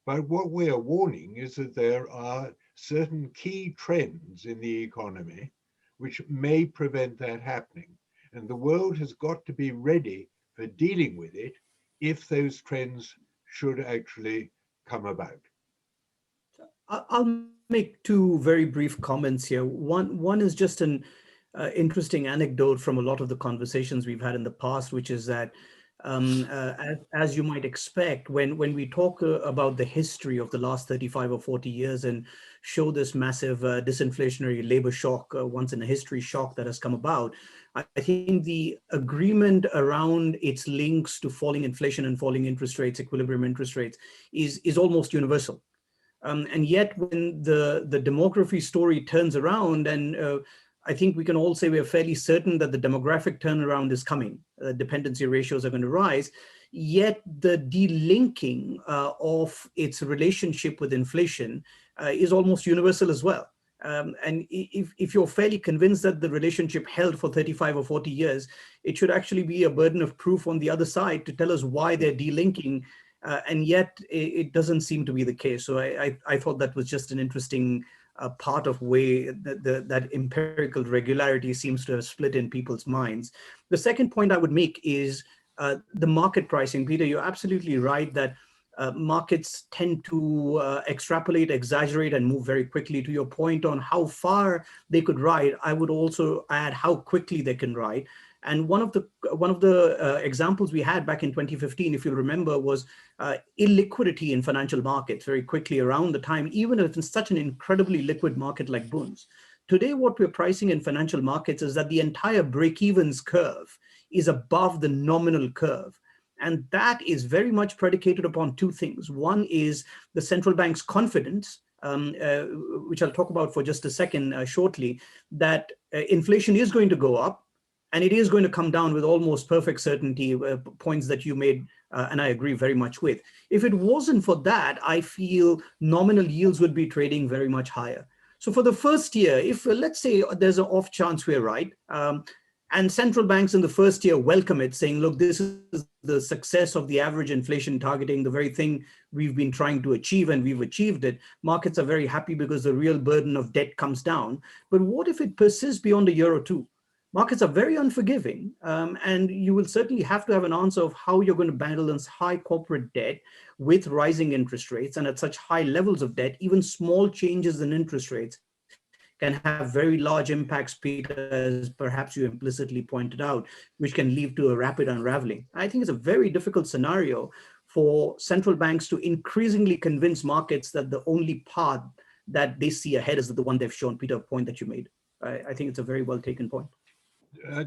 But what we are warning is that there are certain key trends in the economy which may prevent that happening. And the world has got to be ready for dealing with it if those trends should actually come about. I'll make two very brief comments here. One is just an interesting anecdote from a lot of the conversations we've had in the past, which is that as you might expect, when we talk about the history of the last 35 or 40 years and show this massive disinflationary labor shock, once in a history shock that has come about, I think the agreement around its links to falling inflation and falling interest rates, equilibrium interest rates, is almost universal. And yet when the demography story turns around, and I think we can all say we are fairly certain that the demographic turnaround is coming. Dependency ratios are going to rise, yet the delinking of its relationship with inflation is almost universal as well. And if you're fairly convinced that the relationship held for 35 or 40 years, it should actually be a burden of proof on the other side to tell us why they're delinking. And yet it doesn't seem to be the case. So I thought that was just an interesting part of way that empirical regularity seems to have split in people's minds. The second point I would make is the market pricing. Peter, you're absolutely right that markets tend to extrapolate, exaggerate, and move very quickly. To your point on how far they could ride, I would also add how quickly they can ride. And one of the examples we had back in 2015, if you remember, was illiquidity in financial markets very quickly around the time, even if it's such an incredibly liquid market like bonds. Today, what we're pricing in financial markets is that the entire break-evens curve is above the nominal curve. And that is very much predicated upon two things. One is the central bank's confidence, which I'll talk about for just a second shortly, that inflation is going to go up, and it is going to come down with almost perfect certainty, points that you made, and I agree very much with. If it wasn't for that, I feel nominal yields would be trading very much higher. So for the first year, if let's say there's an off chance we're right, and central banks in the first year welcome it, saying, look, this is the success of the average inflation targeting, the very thing we've been trying to achieve, and we've achieved it. Markets are very happy because the real burden of debt comes down. But what if it persists beyond a year or two? Markets are very unforgiving, and you will certainly have to have an answer of how you're going to balance high corporate debt with rising interest rates. And at such high levels of debt, even small changes in interest rates can have very large impacts, Peter, as perhaps you implicitly pointed out, which can lead to a rapid unraveling. I think it's a very difficult scenario for central banks to increasingly convince markets that the only path that they see ahead is the one they've shown. Peter, a point that you made. I think it's a very well taken point.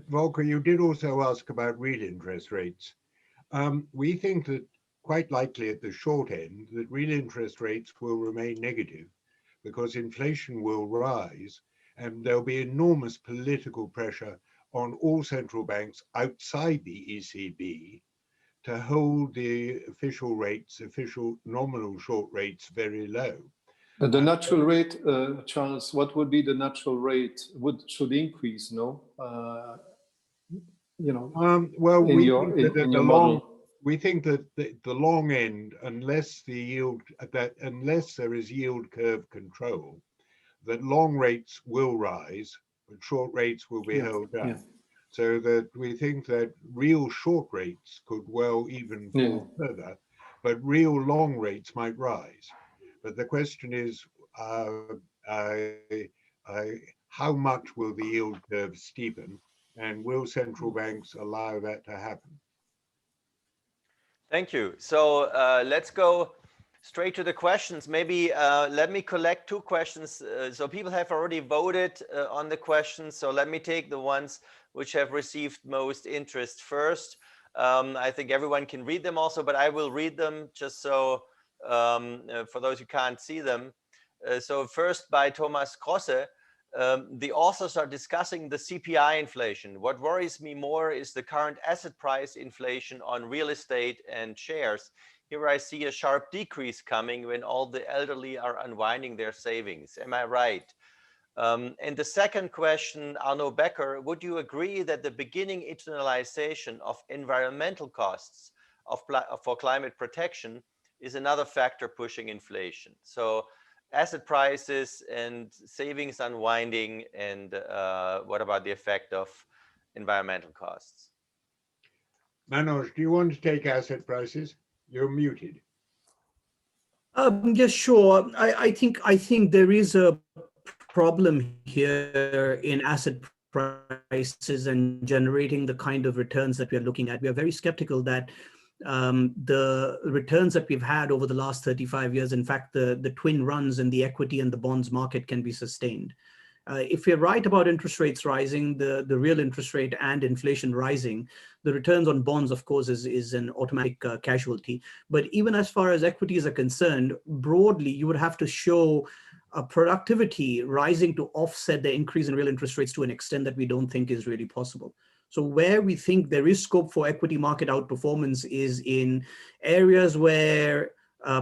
Volker, you did also ask about real interest rates. We think that quite likely at the short end that real interest rates will remain negative because inflation will rise and there'll be enormous political pressure on all central banks outside the ECB to hold the official rates, official nominal short rates, very low. But the natural rate, Charles, what would be the natural rate? Should increase, no? Well, in your model. We think that the long end, unless there is yield curve control, that long rates will rise, but short rates will be held down. Yeah. So that we think that real short rates could well even fall further, but real long rates might rise. But the question is, how much will the yield curve steepen, and will central banks allow that to happen? Thank you. So let's go straight to the questions. Maybe let me collect two questions. So people have already voted on the questions. So let me take the ones which have received most interest first. I think everyone can read them also, but I will read them just so for those who can't see them. So first by Thomas Krosse. The authors are discussing the CPI inflation. What worries me more is the current asset price inflation on real estate and shares. Here I see a sharp decrease coming when all the elderly are unwinding their savings. Am I right? And the second question, Arno Becker, would you agree that the beginning internalization of environmental costs for climate protection is another factor pushing inflation? So asset prices and savings unwinding, and what about the effect of environmental costs? Manoj, do you want to take asset prices? You're muted. Yes, sure. I think there is a problem here in asset prices and generating the kind of returns that we are looking at. We are very skeptical that the returns that we've had over the last 35 years, in fact, the twin runs in the equity and the bonds market can be sustained. If we're right about interest rates rising, the real interest rate and inflation rising, the returns on bonds, of course, is an automatic casualty. But even as far as equities are concerned, broadly, you would have to show productivity rising to offset the increase in real interest rates to an extent that we don't think is really possible. So where we think there is scope for equity market outperformance is in areas where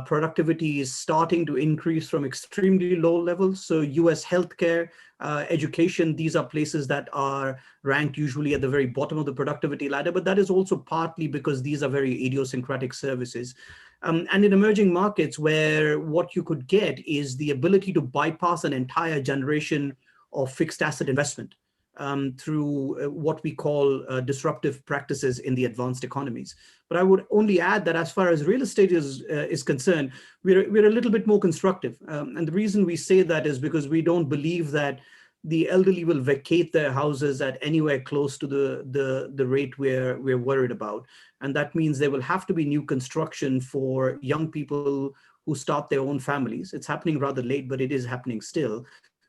productivity is starting to increase from extremely low levels. So US healthcare, education, these are places that are ranked usually at the very bottom of the productivity ladder, but that is also partly because these are very idiosyncratic services. And in emerging markets where what you could get is the ability to bypass an entire generation of fixed asset investment through what we call disruptive practices in the advanced economies. But I would only add that as far as real estate is concerned, we're a little bit more constructive. And the reason we say that is because we don't believe that the elderly will vacate their houses at anywhere close to the rate we're worried about. And that means there will have to be new construction for young people who start their own families. It's happening rather late, but it is happening still,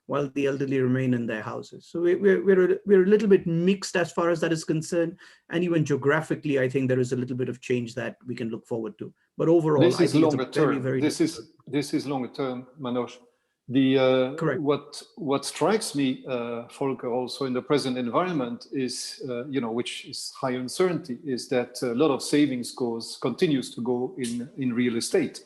while the elderly remain in their houses. So we're a little bit mixed as far as that is concerned. And even geographically, I think there is a little bit of change that we can look forward to. But overall, this is longer term. Very this is longer term, Manoj. Correct. What strikes me, Volker, also in the present environment is, which is high uncertainty, is that a lot of savings continues to go in real estate.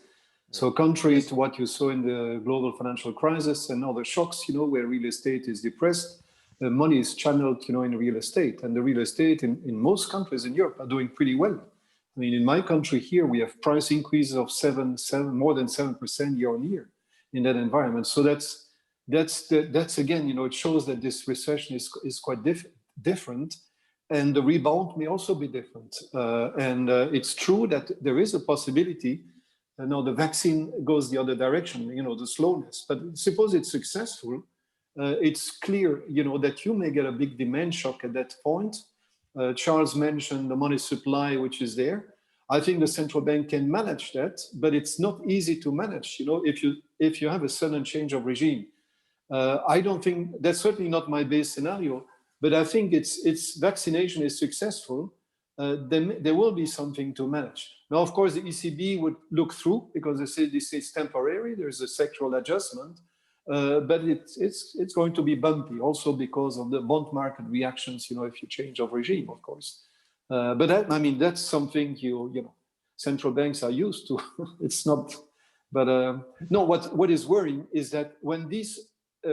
So contrary to what you saw in the global financial crisis and other shocks, where real estate is depressed, the money is channeled, in real estate. And the real estate in most countries in Europe are doing pretty well. I mean, in my country here, we have price increases of more than 7% year on year in that environment. So that's again, it shows that this recession is quite different. And the rebound may also be different. And it's true that there is a possibility. Now the vaccine goes the other direction, the slowness. But suppose it's successful, it's clear, that you may get a big demand shock at that point. Charles mentioned the money supply, which is there. I think the central bank can manage that, but it's not easy to manage. If you have a sudden change of regime, I don't think that's certainly not my base scenario. But I think it's vaccination is successful. there will be something to manage. Now, of course, the ECB would look through because they say this is temporary. There's a sectoral adjustment, but it's going to be bumpy also because of the bond market reactions. If you change of regime, of course. But that, I mean, that's something central banks are used to. It's not. But no, what is worrying is that when these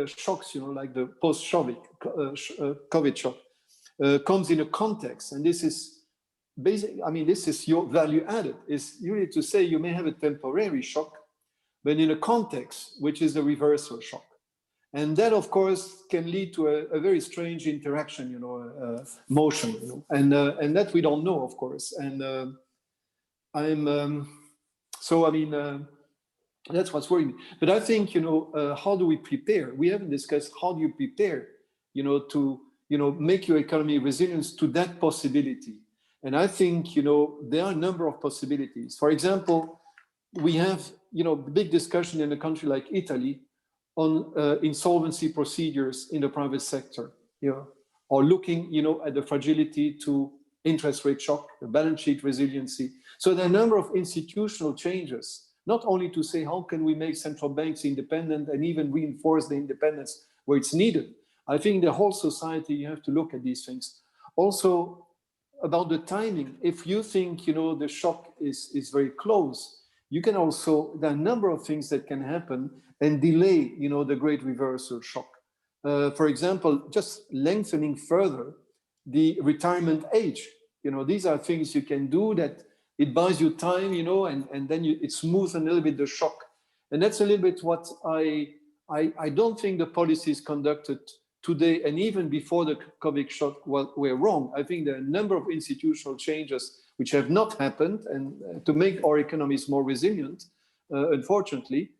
shocks, like the post-COVID shock, comes in a context, and this is basically, I mean, this is your value added, is really to say you may have a temporary shock, but in a context which is a reversal shock. And that, of course, can lead to a very strange interaction, motion, and that we don't know, of course. And that's what's worrying me. But I think, how do we prepare? We haven't discussed how do you prepare, to, make your economy resilient to that possibility. And I think, there are a number of possibilities. For example, we have, big discussion in a country like Italy on insolvency procedures in the private sector, or looking, at the fragility to interest rate shock, the balance sheet resiliency. So there are a number of institutional changes, not only to say how can we make central banks independent and even reinforce the independence where it's needed. I think the whole society, you have to look at these things. Also, about the timing, if you think, the shock is very close, you can also, there are a number of things that can happen and delay, the great reversal shock. For example, just lengthening further the retirement age. These are things you can do that it buys you time, and then it smooths a little bit the shock. And that's a little bit what I don't think the policies conducted today and even before the COVID shock were wrong. I think there are a number of institutional changes which have not happened, and to make our economies more resilient, unfortunately,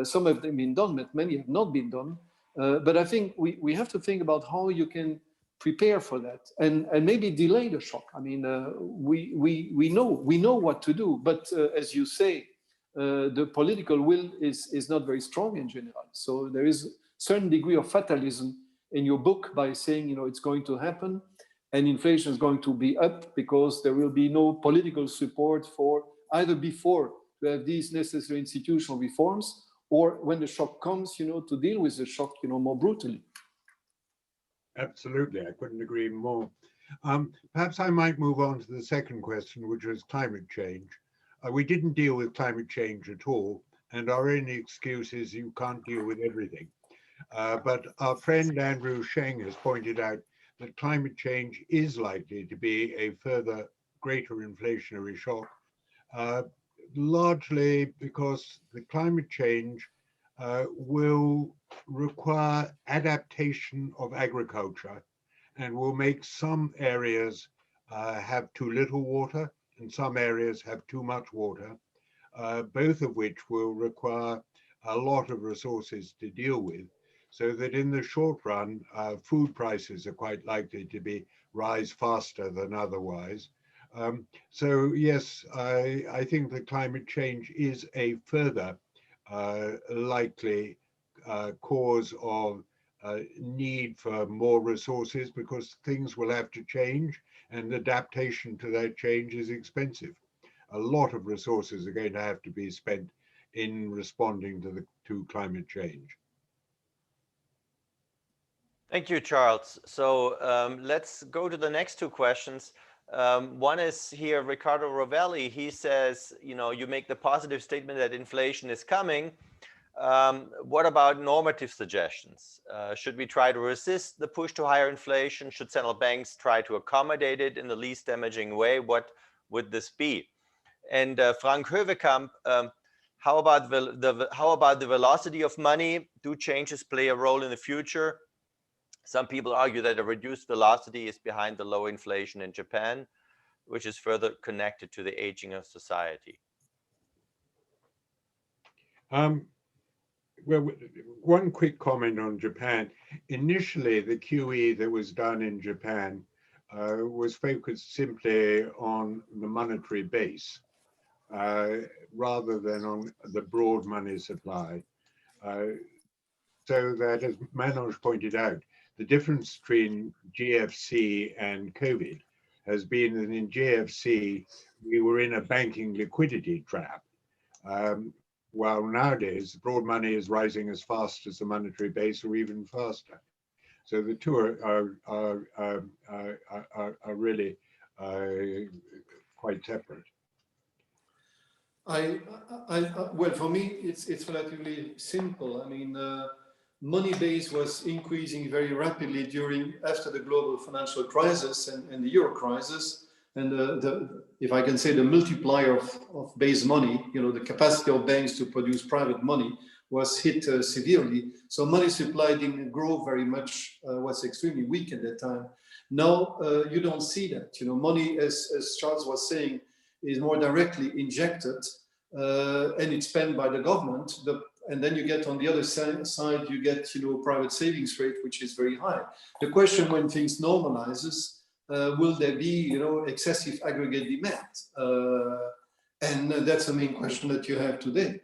some have been done, but many have not been done. But I think we have to think about how you can prepare for that and maybe delay the shock. I mean, we know what to do, but as you say, the political will is not very strong in general. So there is a certain degree of fatalism in your book by saying, it's going to happen and inflation is going to be up because there will be no political support for either before to have these necessary institutional reforms or when the shock comes, to deal with the shock, more brutally. Absolutely, I couldn't agree more. Perhaps I might move on to the second question, which was climate change. We didn't deal with climate change at all, and our only excuse is you can't deal with everything. But our friend Andrew Sheng has pointed out that climate change is likely to be a further greater inflationary shock, largely because the climate change will require adaptation of agriculture and will make some areas have too little water and some areas have too much water, both of which will require a lot of resources to deal with. So that in the short run, food prices are quite likely to rise faster than otherwise. So yes, I think that climate change is a further likely cause of need for more resources because things will have to change and adaptation to that change is expensive. A lot of resources are going to have to be spent in responding to climate change. Thank you, Charles. So let's go to the next two questions. One is here, Ricardo Rovelli. He says, you make the positive statement that inflation is coming. What about normative suggestions? Should we try to resist the push to higher inflation? Should central banks try to accommodate it in the least damaging way? What would this be? And Frank Hövekamp, how about the velocity of money? Do changes play a role in the future? Some people argue that a reduced velocity is behind the low inflation in Japan, which is further connected to the aging of society. Well, one quick comment on Japan. Initially, the QE that was done in Japan was focused simply on the monetary base rather than on the broad money supply. So that, as Manoj pointed out, the difference between GFC and COVID has been that in GFC, we were in a banking liquidity trap. While nowadays, broad money is rising as fast as the monetary base or even faster. So the two are really quite separate. Well, for me, it's relatively simple. I mean, money base was increasing very rapidly after the global financial crisis and the euro crisis. And if I can say, the multiplier of base money, the capacity of banks to produce private money was hit severely. So money supply didn't grow very much, was extremely weak at that time. Now you don't see that. Money, as Charles was saying, is more directly injected and it's spent by the government. And then you get on the other side, you get private savings rate, which is very high. The question, when things normalizes, will there be excessive aggregate demand? And that's the main question that you have today.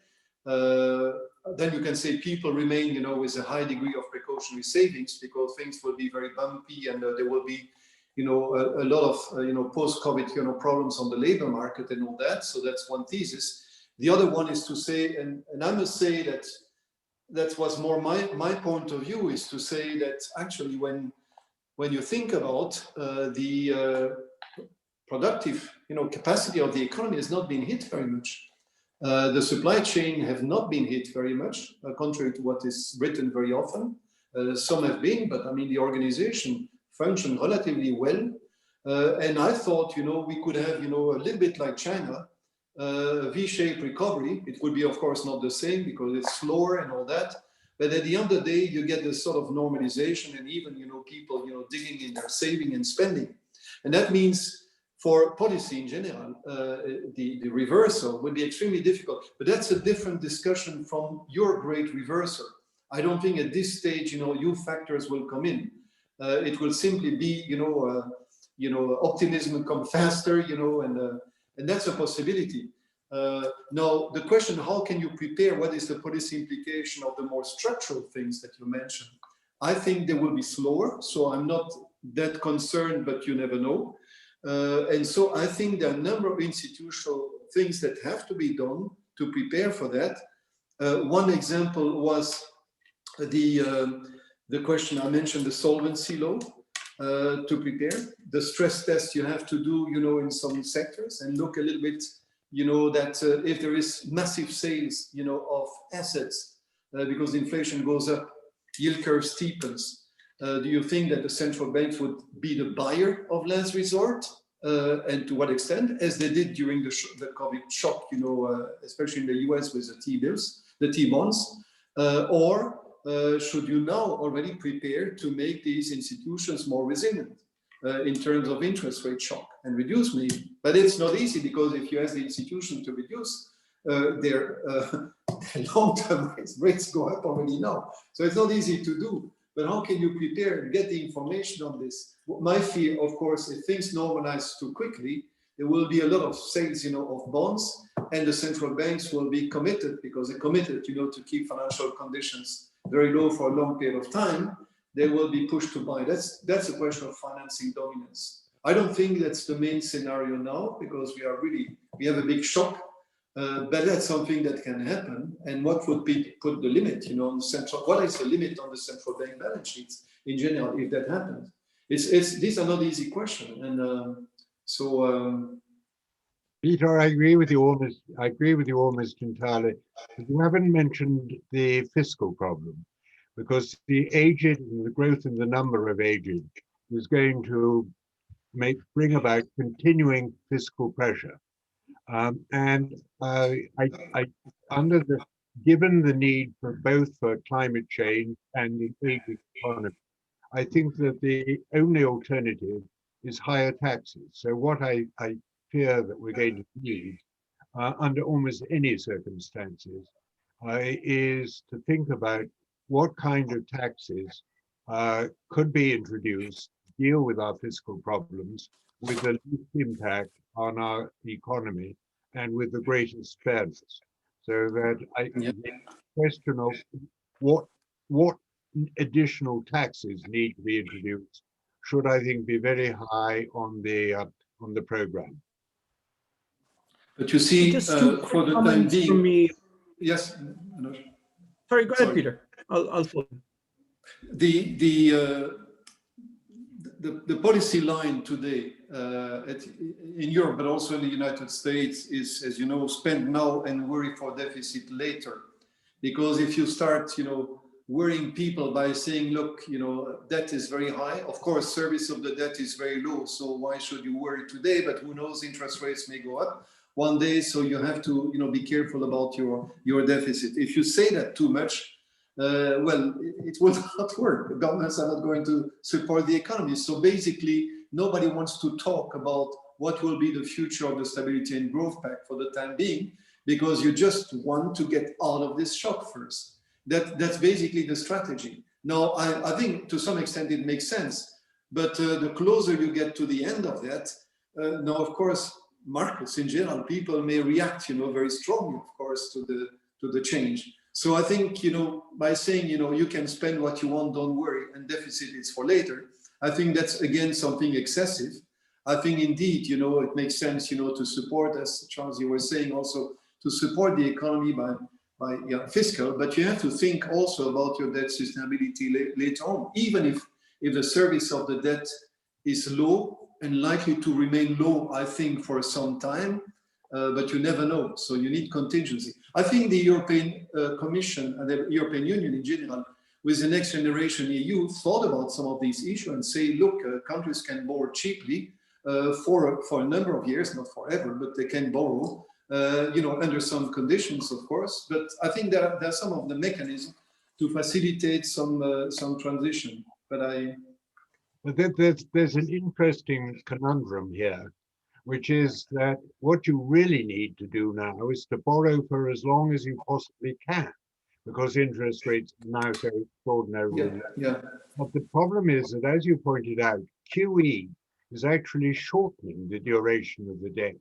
Then you can say people remain with a high degree of precautionary savings because things will be very bumpy and there will be a lot of post-COVID problems on the labor market and all that. So that's one thesis. The other one is to say, and I must say that was more my point of view, is to say that actually when you think about the productive capacity of the economy has not been hit very much. The supply chain have not been hit very much, contrary to what is written very often. Some have been, but I mean the organization functioned relatively well. And I thought we could have a little bit like China, V-shaped recovery. It would be of course not the same because it's slower and all that. But at the end of the day, you get this sort of normalization and even people digging in their saving and spending. And that means for policy in general, the reversal would be extremely difficult. But that's a different discussion from your great reversal. I don't think at this stage, new factors will come in. It will simply be, optimism will come faster, and that's a possibility. Now, the question, how can you prepare? What is the policy implication of the more structural things that you mentioned? I think they will be slower, so I'm not that concerned, but you never know. And so I think there are a number of institutional things that have to be done to prepare for that. One example was the question I mentioned, the solvency law, to prepare. The stress test you have to do, in some sectors and look a little bit, that if there is massive sales, of assets, because inflation goes up, yield curve steepens. Do you think that the central banks would be the buyer of last resort? And to what extent, as they did during the COVID shock, especially in the US with the T-bills, the T-bonds? Or should you now already prepare to make these institutions more resilient in terms of interest rate shock and reduce maybe? But it's not easy because if you ask the institution to reduce their long-term rates go up already now. So it's not easy to do. But how can you prepare and get the information on this? My fear, of course, if things normalize too quickly, there will be a lot of sales, of bonds, and the central banks will be committed because they're committed, to keep financial conditions very low for a long period of time. They will be pushed to buy. That's a question of financing dominance. I don't think that's the main scenario now because we have a big shock. But that's something that can happen. And what would be put the limit, on the central? What is the limit on the central bank balance sheets in general if that happens? These are not easy questions, and Peter, I agree with you almost entirely. But you haven't mentioned the fiscal problem, because the aged and the growth in the number of aged is going to bring about continuing fiscal pressure. And given the need for both for climate change and the aging economy, I think that the only alternative is higher taxes. So what I fear that we're going to need under almost any circumstances is to think about what kind of taxes could be introduced to deal with our fiscal problems with the least impact on our economy and with the greatest fairness. So that the question of what additional taxes need to be introduced should, I think, be very high on the program. But you see, just two for quick the time comments being, from me. yes, Manoj. Sorry, go ahead, Sorry. Peter. I'll follow. The policy line today in Europe, but also in the United States, is, as you know, spend now and worry for deficit later. Because if you start, worrying people by saying, look, debt is very high. Of course, service of the debt is very low. So why should you worry today? But who knows, interest rates may go up one day. So you have to, be careful about your deficit. If you say that too much, well, it will not work. The governments are not going to support the economy. So basically, nobody wants to talk about what will be the future of the Stability and Growth Pact for the time being, because you just want to get out of this shock first. That's basically the strategy. Now, I think to some extent it makes sense, but the closer you get to the end of that, now, of course, markets in general, people may react, very strongly, of course, to the change. So I think, by saying, you can spend what you want, don't worry, and deficit is for later, I think that's, again, something excessive. I think, indeed, it makes sense, to support, as Charles, you were saying, also to support the economy by fiscal, but you have to think also about your debt sustainability later on, even if the service of the debt is low and likely to remain low, I think, for some time. But you never know, so you need contingency. I think the European Commission and the European Union in general, with the Next Generation EU, thought about some of these issues and say, look, countries can borrow cheaply for a number of years, not forever, but they can borrow, under some conditions, of course. But I think there are some of the mechanisms to facilitate some transition. But there's an interesting conundrum here, which is that what you really need to do now is to borrow for as long as you possibly can, because interest rates are now so extraordinarily low. Yeah. But the problem is that, as you pointed out, QE is actually shortening the duration of the debt.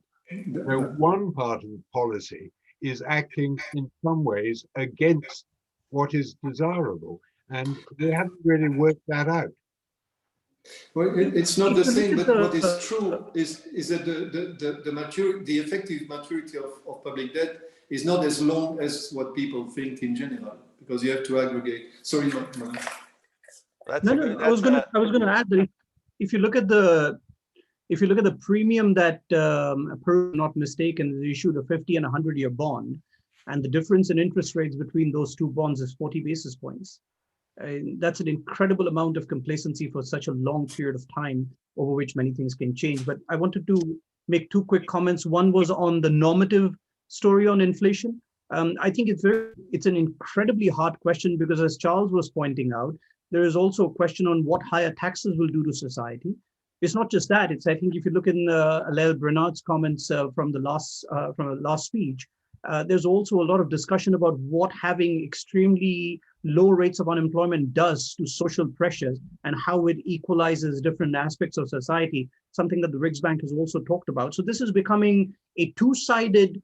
Now, one part of the policy is acting in some ways against what is desirable, and they haven't really worked that out. Well, it's not the same, but what is true is that the effective maturity of public debt is not as long as what people think in general, because you have to aggregate. Sorry, Manos. I was going to add that if you look at the premium that, per not mistaken, they issued a 50 and 100-year bond, and the difference in interest rates between those two bonds is 40 basis points. That's an incredible amount of complacency for such a long period of time, over which many things can change. But I wanted to make two quick comments. One was on the normative story on inflation. I think it's an incredibly hard question, because, as Charles was pointing out, there is also a question on what higher taxes will do to society. It's not just that. It's, I think, if you look in Alain Bernard's comments from the last speech, there's also a lot of discussion about what having extremely low rates of unemployment does to social pressures and how it equalizes different aspects of society, something that the Riksbank has also talked about. So this is becoming a two-sided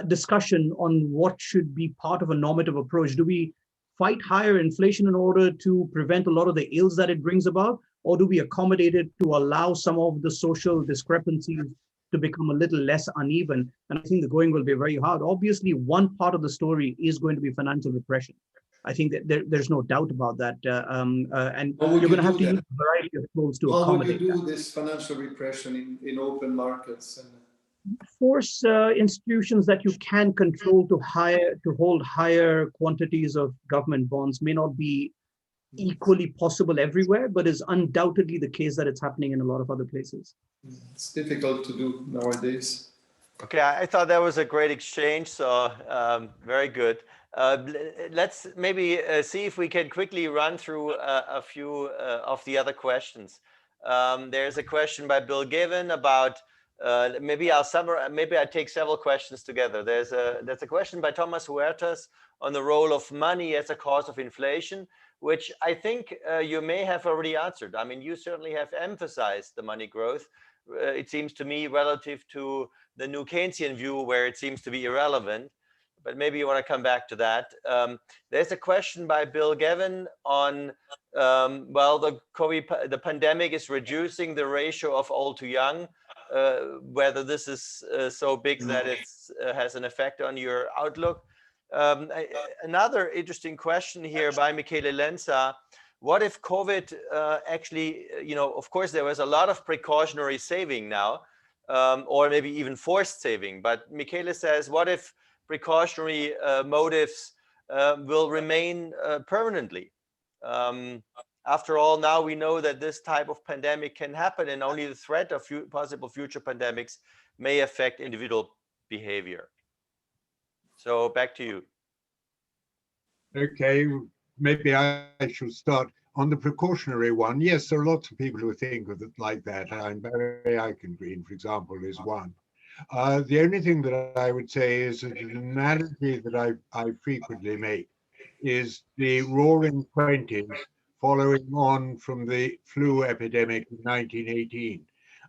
discussion on what should be part of a normative approach. Do we fight higher inflation in order to prevent a lot of the ills that it brings about, or do we accommodate it to allow some of the social discrepancies to become a little less uneven? And I think the going will be very hard. Obviously, one part of the story is going to be financial repression. I think that there's no doubt about that. And you're going to have to use a variety of tools to accommodate that. How would you do this financial repression in open markets? Force institutions that you can control to hold higher quantities of government bonds may not be equally possible everywhere, but is undoubtedly the case that it's happening in a lot of other places. It's difficult to do nowadays. Okay, I thought that was a great exchange, so very good. Let's maybe see if we can quickly run through a few of the other questions. There's a question by Bill Given about, maybe I'll summarize, maybe I take several questions together. There's a question by Thomas Huertas on the role of money as a cause of inflation, which I think you may have already answered. I mean, you certainly have emphasized the money growth. It seems to me, relative to the new Keynesian view, where it seems to be irrelevant. but maybe you want to come back to that. There's a question by Bill Gavin on, well, the pandemic is reducing the ratio of old to young, whether this is so big that it has an effect on your outlook. Another interesting question here by Michele Lenza. What if COVID actually, of course, there was a lot of precautionary saving now, or maybe even forced saving. But Michele says, what if precautionary motives will remain permanently? After all, now we know that this type of pandemic can happen, and only the threat of possible future pandemics may affect individual behavior. So back to you. Okay, maybe I should start on the precautionary one. Yes, there are lots of people who think of it like that. I'm Barry Eichengreen, for example, is one. The only thing that I would say is that an analogy that I frequently make is the roaring 20s following on from the flu epidemic in 1918.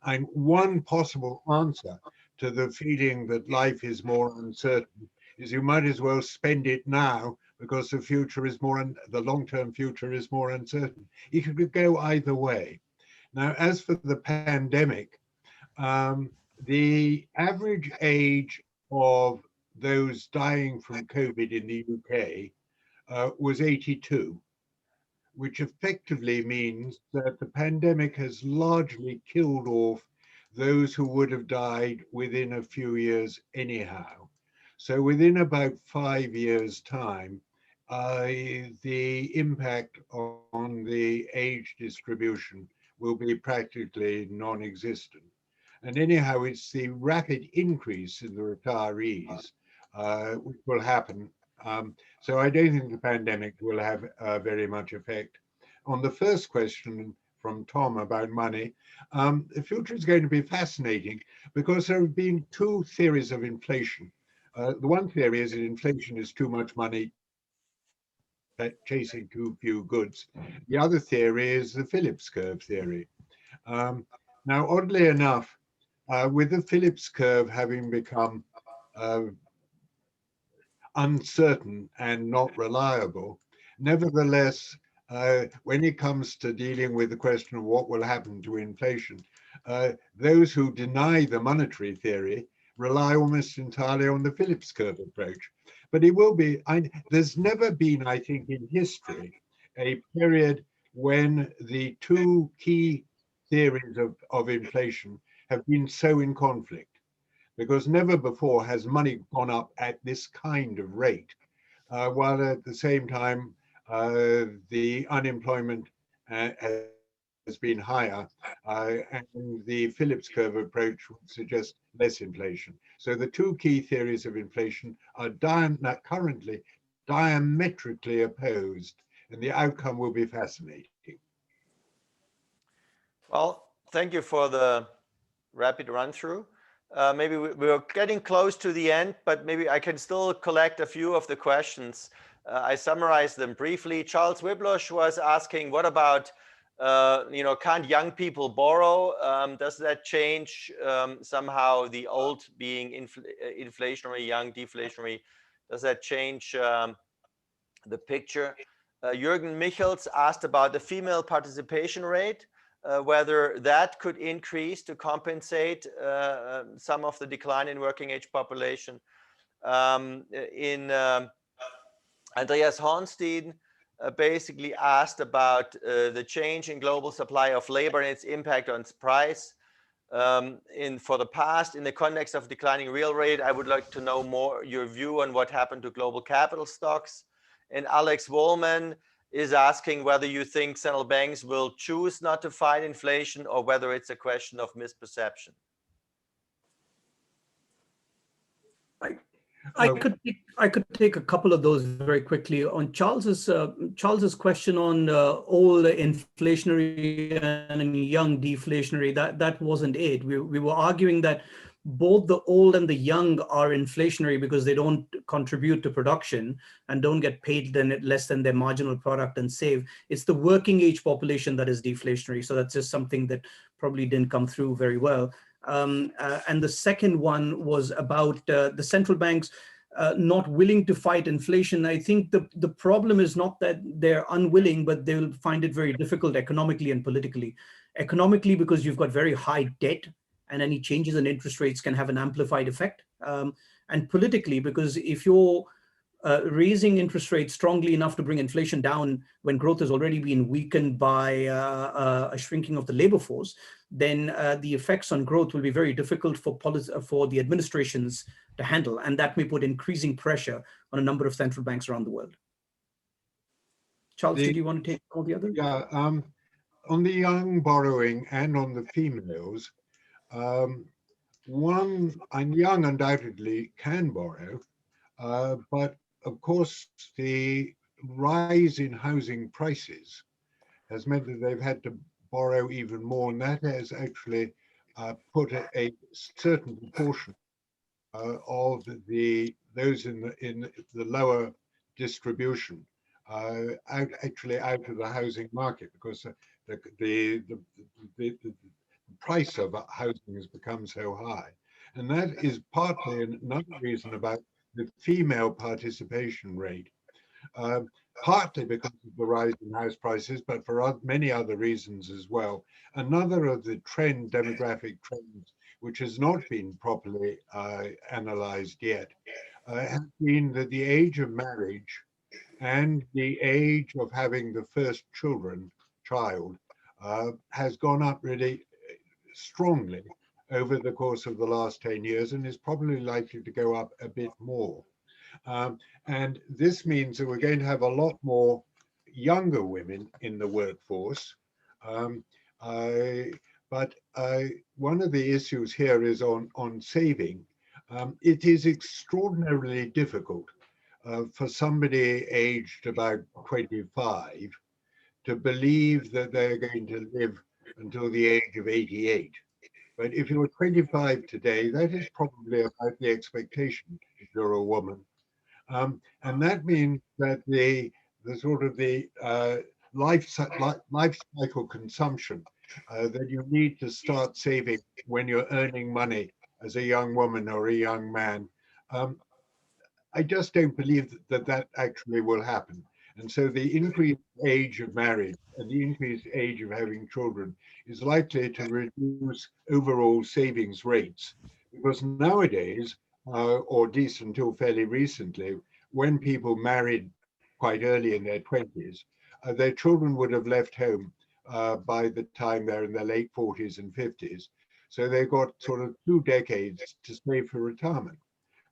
And one possible answer to the feeling that life is more uncertain is you might as well spend it now, because the future is the long-term future is more uncertain. It could go either way. Now, as for the pandemic, the average age of those dying from COVID in the UK was 82, which effectively means that the pandemic has largely killed off those who would have died within a few years anyhow. So within about 5 years' time, the impact on the age distribution will be practically non-existent. And anyhow, it's the rapid increase in the retirees which will happen. So I don't think the pandemic will have very much effect. On the first question from Tom about money, the future is going to be fascinating because there have been two theories of inflation. The one theory is that inflation is too much money chasing too few goods. The other theory is the Phillips curve theory. Now, oddly enough, with the Phillips curve having become uncertain and not reliable, nevertheless, when it comes to dealing with the question of what will happen to inflation, those who deny the monetary theory rely almost entirely on the Phillips curve approach. But it will be, there's never been, I think, in history, a period when the two key theories of inflation have been so in conflict, because never before has money gone up at this kind of rate, while at the same time, the unemployment has been higher, and the Phillips curve approach would suggest less inflation. So the two key theories of inflation are currently diametrically opposed, and the outcome will be fascinating. Well, thank you for the rapid run through. Maybe we're getting close to the end, but maybe I can still collect a few of the questions. I summarized them briefly. Charles Wiblosh was asking, what about, can't young people borrow? Does that change somehow the old being inflationary, young deflationary? Does that change the picture? Jürgen Michels asked about the female participation rate, whether that could increase to compensate some of the decline in working age population. Andreas Hornstein basically asked about the change in global supply of labor and its impact on price. For the past, in the context of declining real rate, I would like to know more your view on what happened to global capital stocks. And Alex Wollman is asking whether you think central banks will choose not to fight inflation or whether it's a question of misperception. I could take a couple of those very quickly. On Charles's question on old inflationary and young deflationary, that wasn't it. We were arguing that both the old and the young are inflationary because they don't contribute to production and don't get paid less than their marginal product and save. It's the working age population that is deflationary. So that's just something that probably didn't come through very well. And the second one was about the central banks. not willing to fight inflation. I think the problem is not that they're unwilling, but they'll find it very difficult economically and politically. Economically, because you've got very high debt, and any changes in interest rates can have an amplified effect. And politically, because if you're raising interest rates strongly enough to bring inflation down when growth has already been weakened by a shrinking of the labor force, then the effects on growth will be very difficult for the administrations to handle, and that may put increasing pressure on a number of central banks around the world. Charles, did you want to take all the others? Yeah, on the young borrowing and on the females, young undoubtedly can borrow, but of course the rise in housing prices has meant that they've had to borrow even more, and that has actually put a certain proportion of those in the lower distribution out of the housing market, because the price of housing has become so high. And that is partly another reason about the female participation rate, partly because of the rise in house prices, but for many other reasons as well. Another of the demographic trends, which has not been properly analyzed yet, has been that the age of marriage and the age of having the first child has gone up really strongly over the course of the last 10 years, and is probably likely to go up a bit more. And this means that we're going to have a lot more younger women in the workforce. But one of the issues here is on saving. It is extraordinarily difficult for somebody aged about 25 to believe that they're going to live until the age of 88. But if you're 25 today, that is probably about the expectation if you're a woman. And that means that the sort of the life cycle consumption that you need to start saving when you're earning money as a young woman or a young man, I just don't believe that actually will happen. And so the increased age of marriage and the increased age of having children is likely to reduce overall savings rates, because nowadays, or at least until fairly recently, when people married quite early in their 20s, their children would have left home by the time they're in their late 40s and 50s. So they got sort of 2 decades to save for retirement.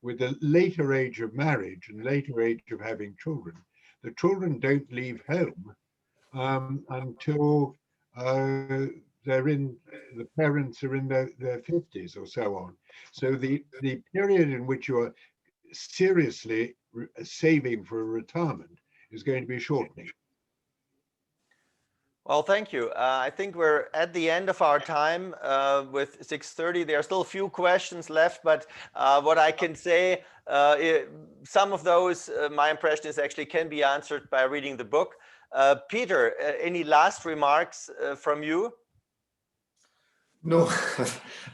With the later age of marriage and later age of having children, the children don't leave home until the parents are in their 50s or so on. So the period in which you are seriously saving for a retirement is going to be shortening. Well, thank you. I think we're at the end of our time with 6:30. There are still a few questions left, but what I can say, some of those, my impression is actually can be answered by reading the book. Peter, any last remarks from you? No,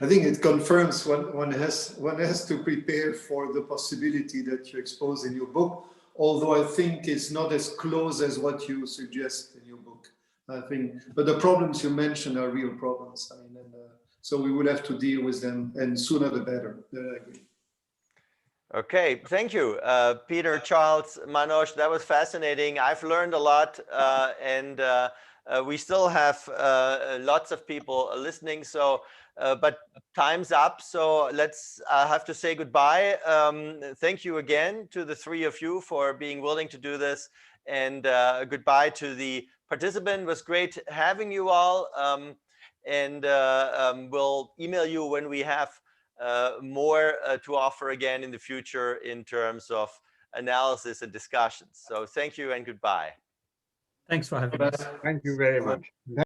I think it confirms one has to prepare for the possibility that you expose in your book, although I think it's not as close as what you suggest in your book. I think, but the problems you mentioned are real problems. I mean, so we would have to deal with them, and sooner the better. I agree. Okay, thank you, Peter, Charles, Manoj. That was fascinating. I've learned a lot, and we still have lots of people listening. So, but time's up. So let's have to say goodbye. Thank you again to the 3 of you for being willing to do this, and goodbye to the participant. It was great having you all, and we'll email you when we have more to offer again in the future in terms of analysis and discussions. So thank you and goodbye. Thanks for having us. Thank you very much.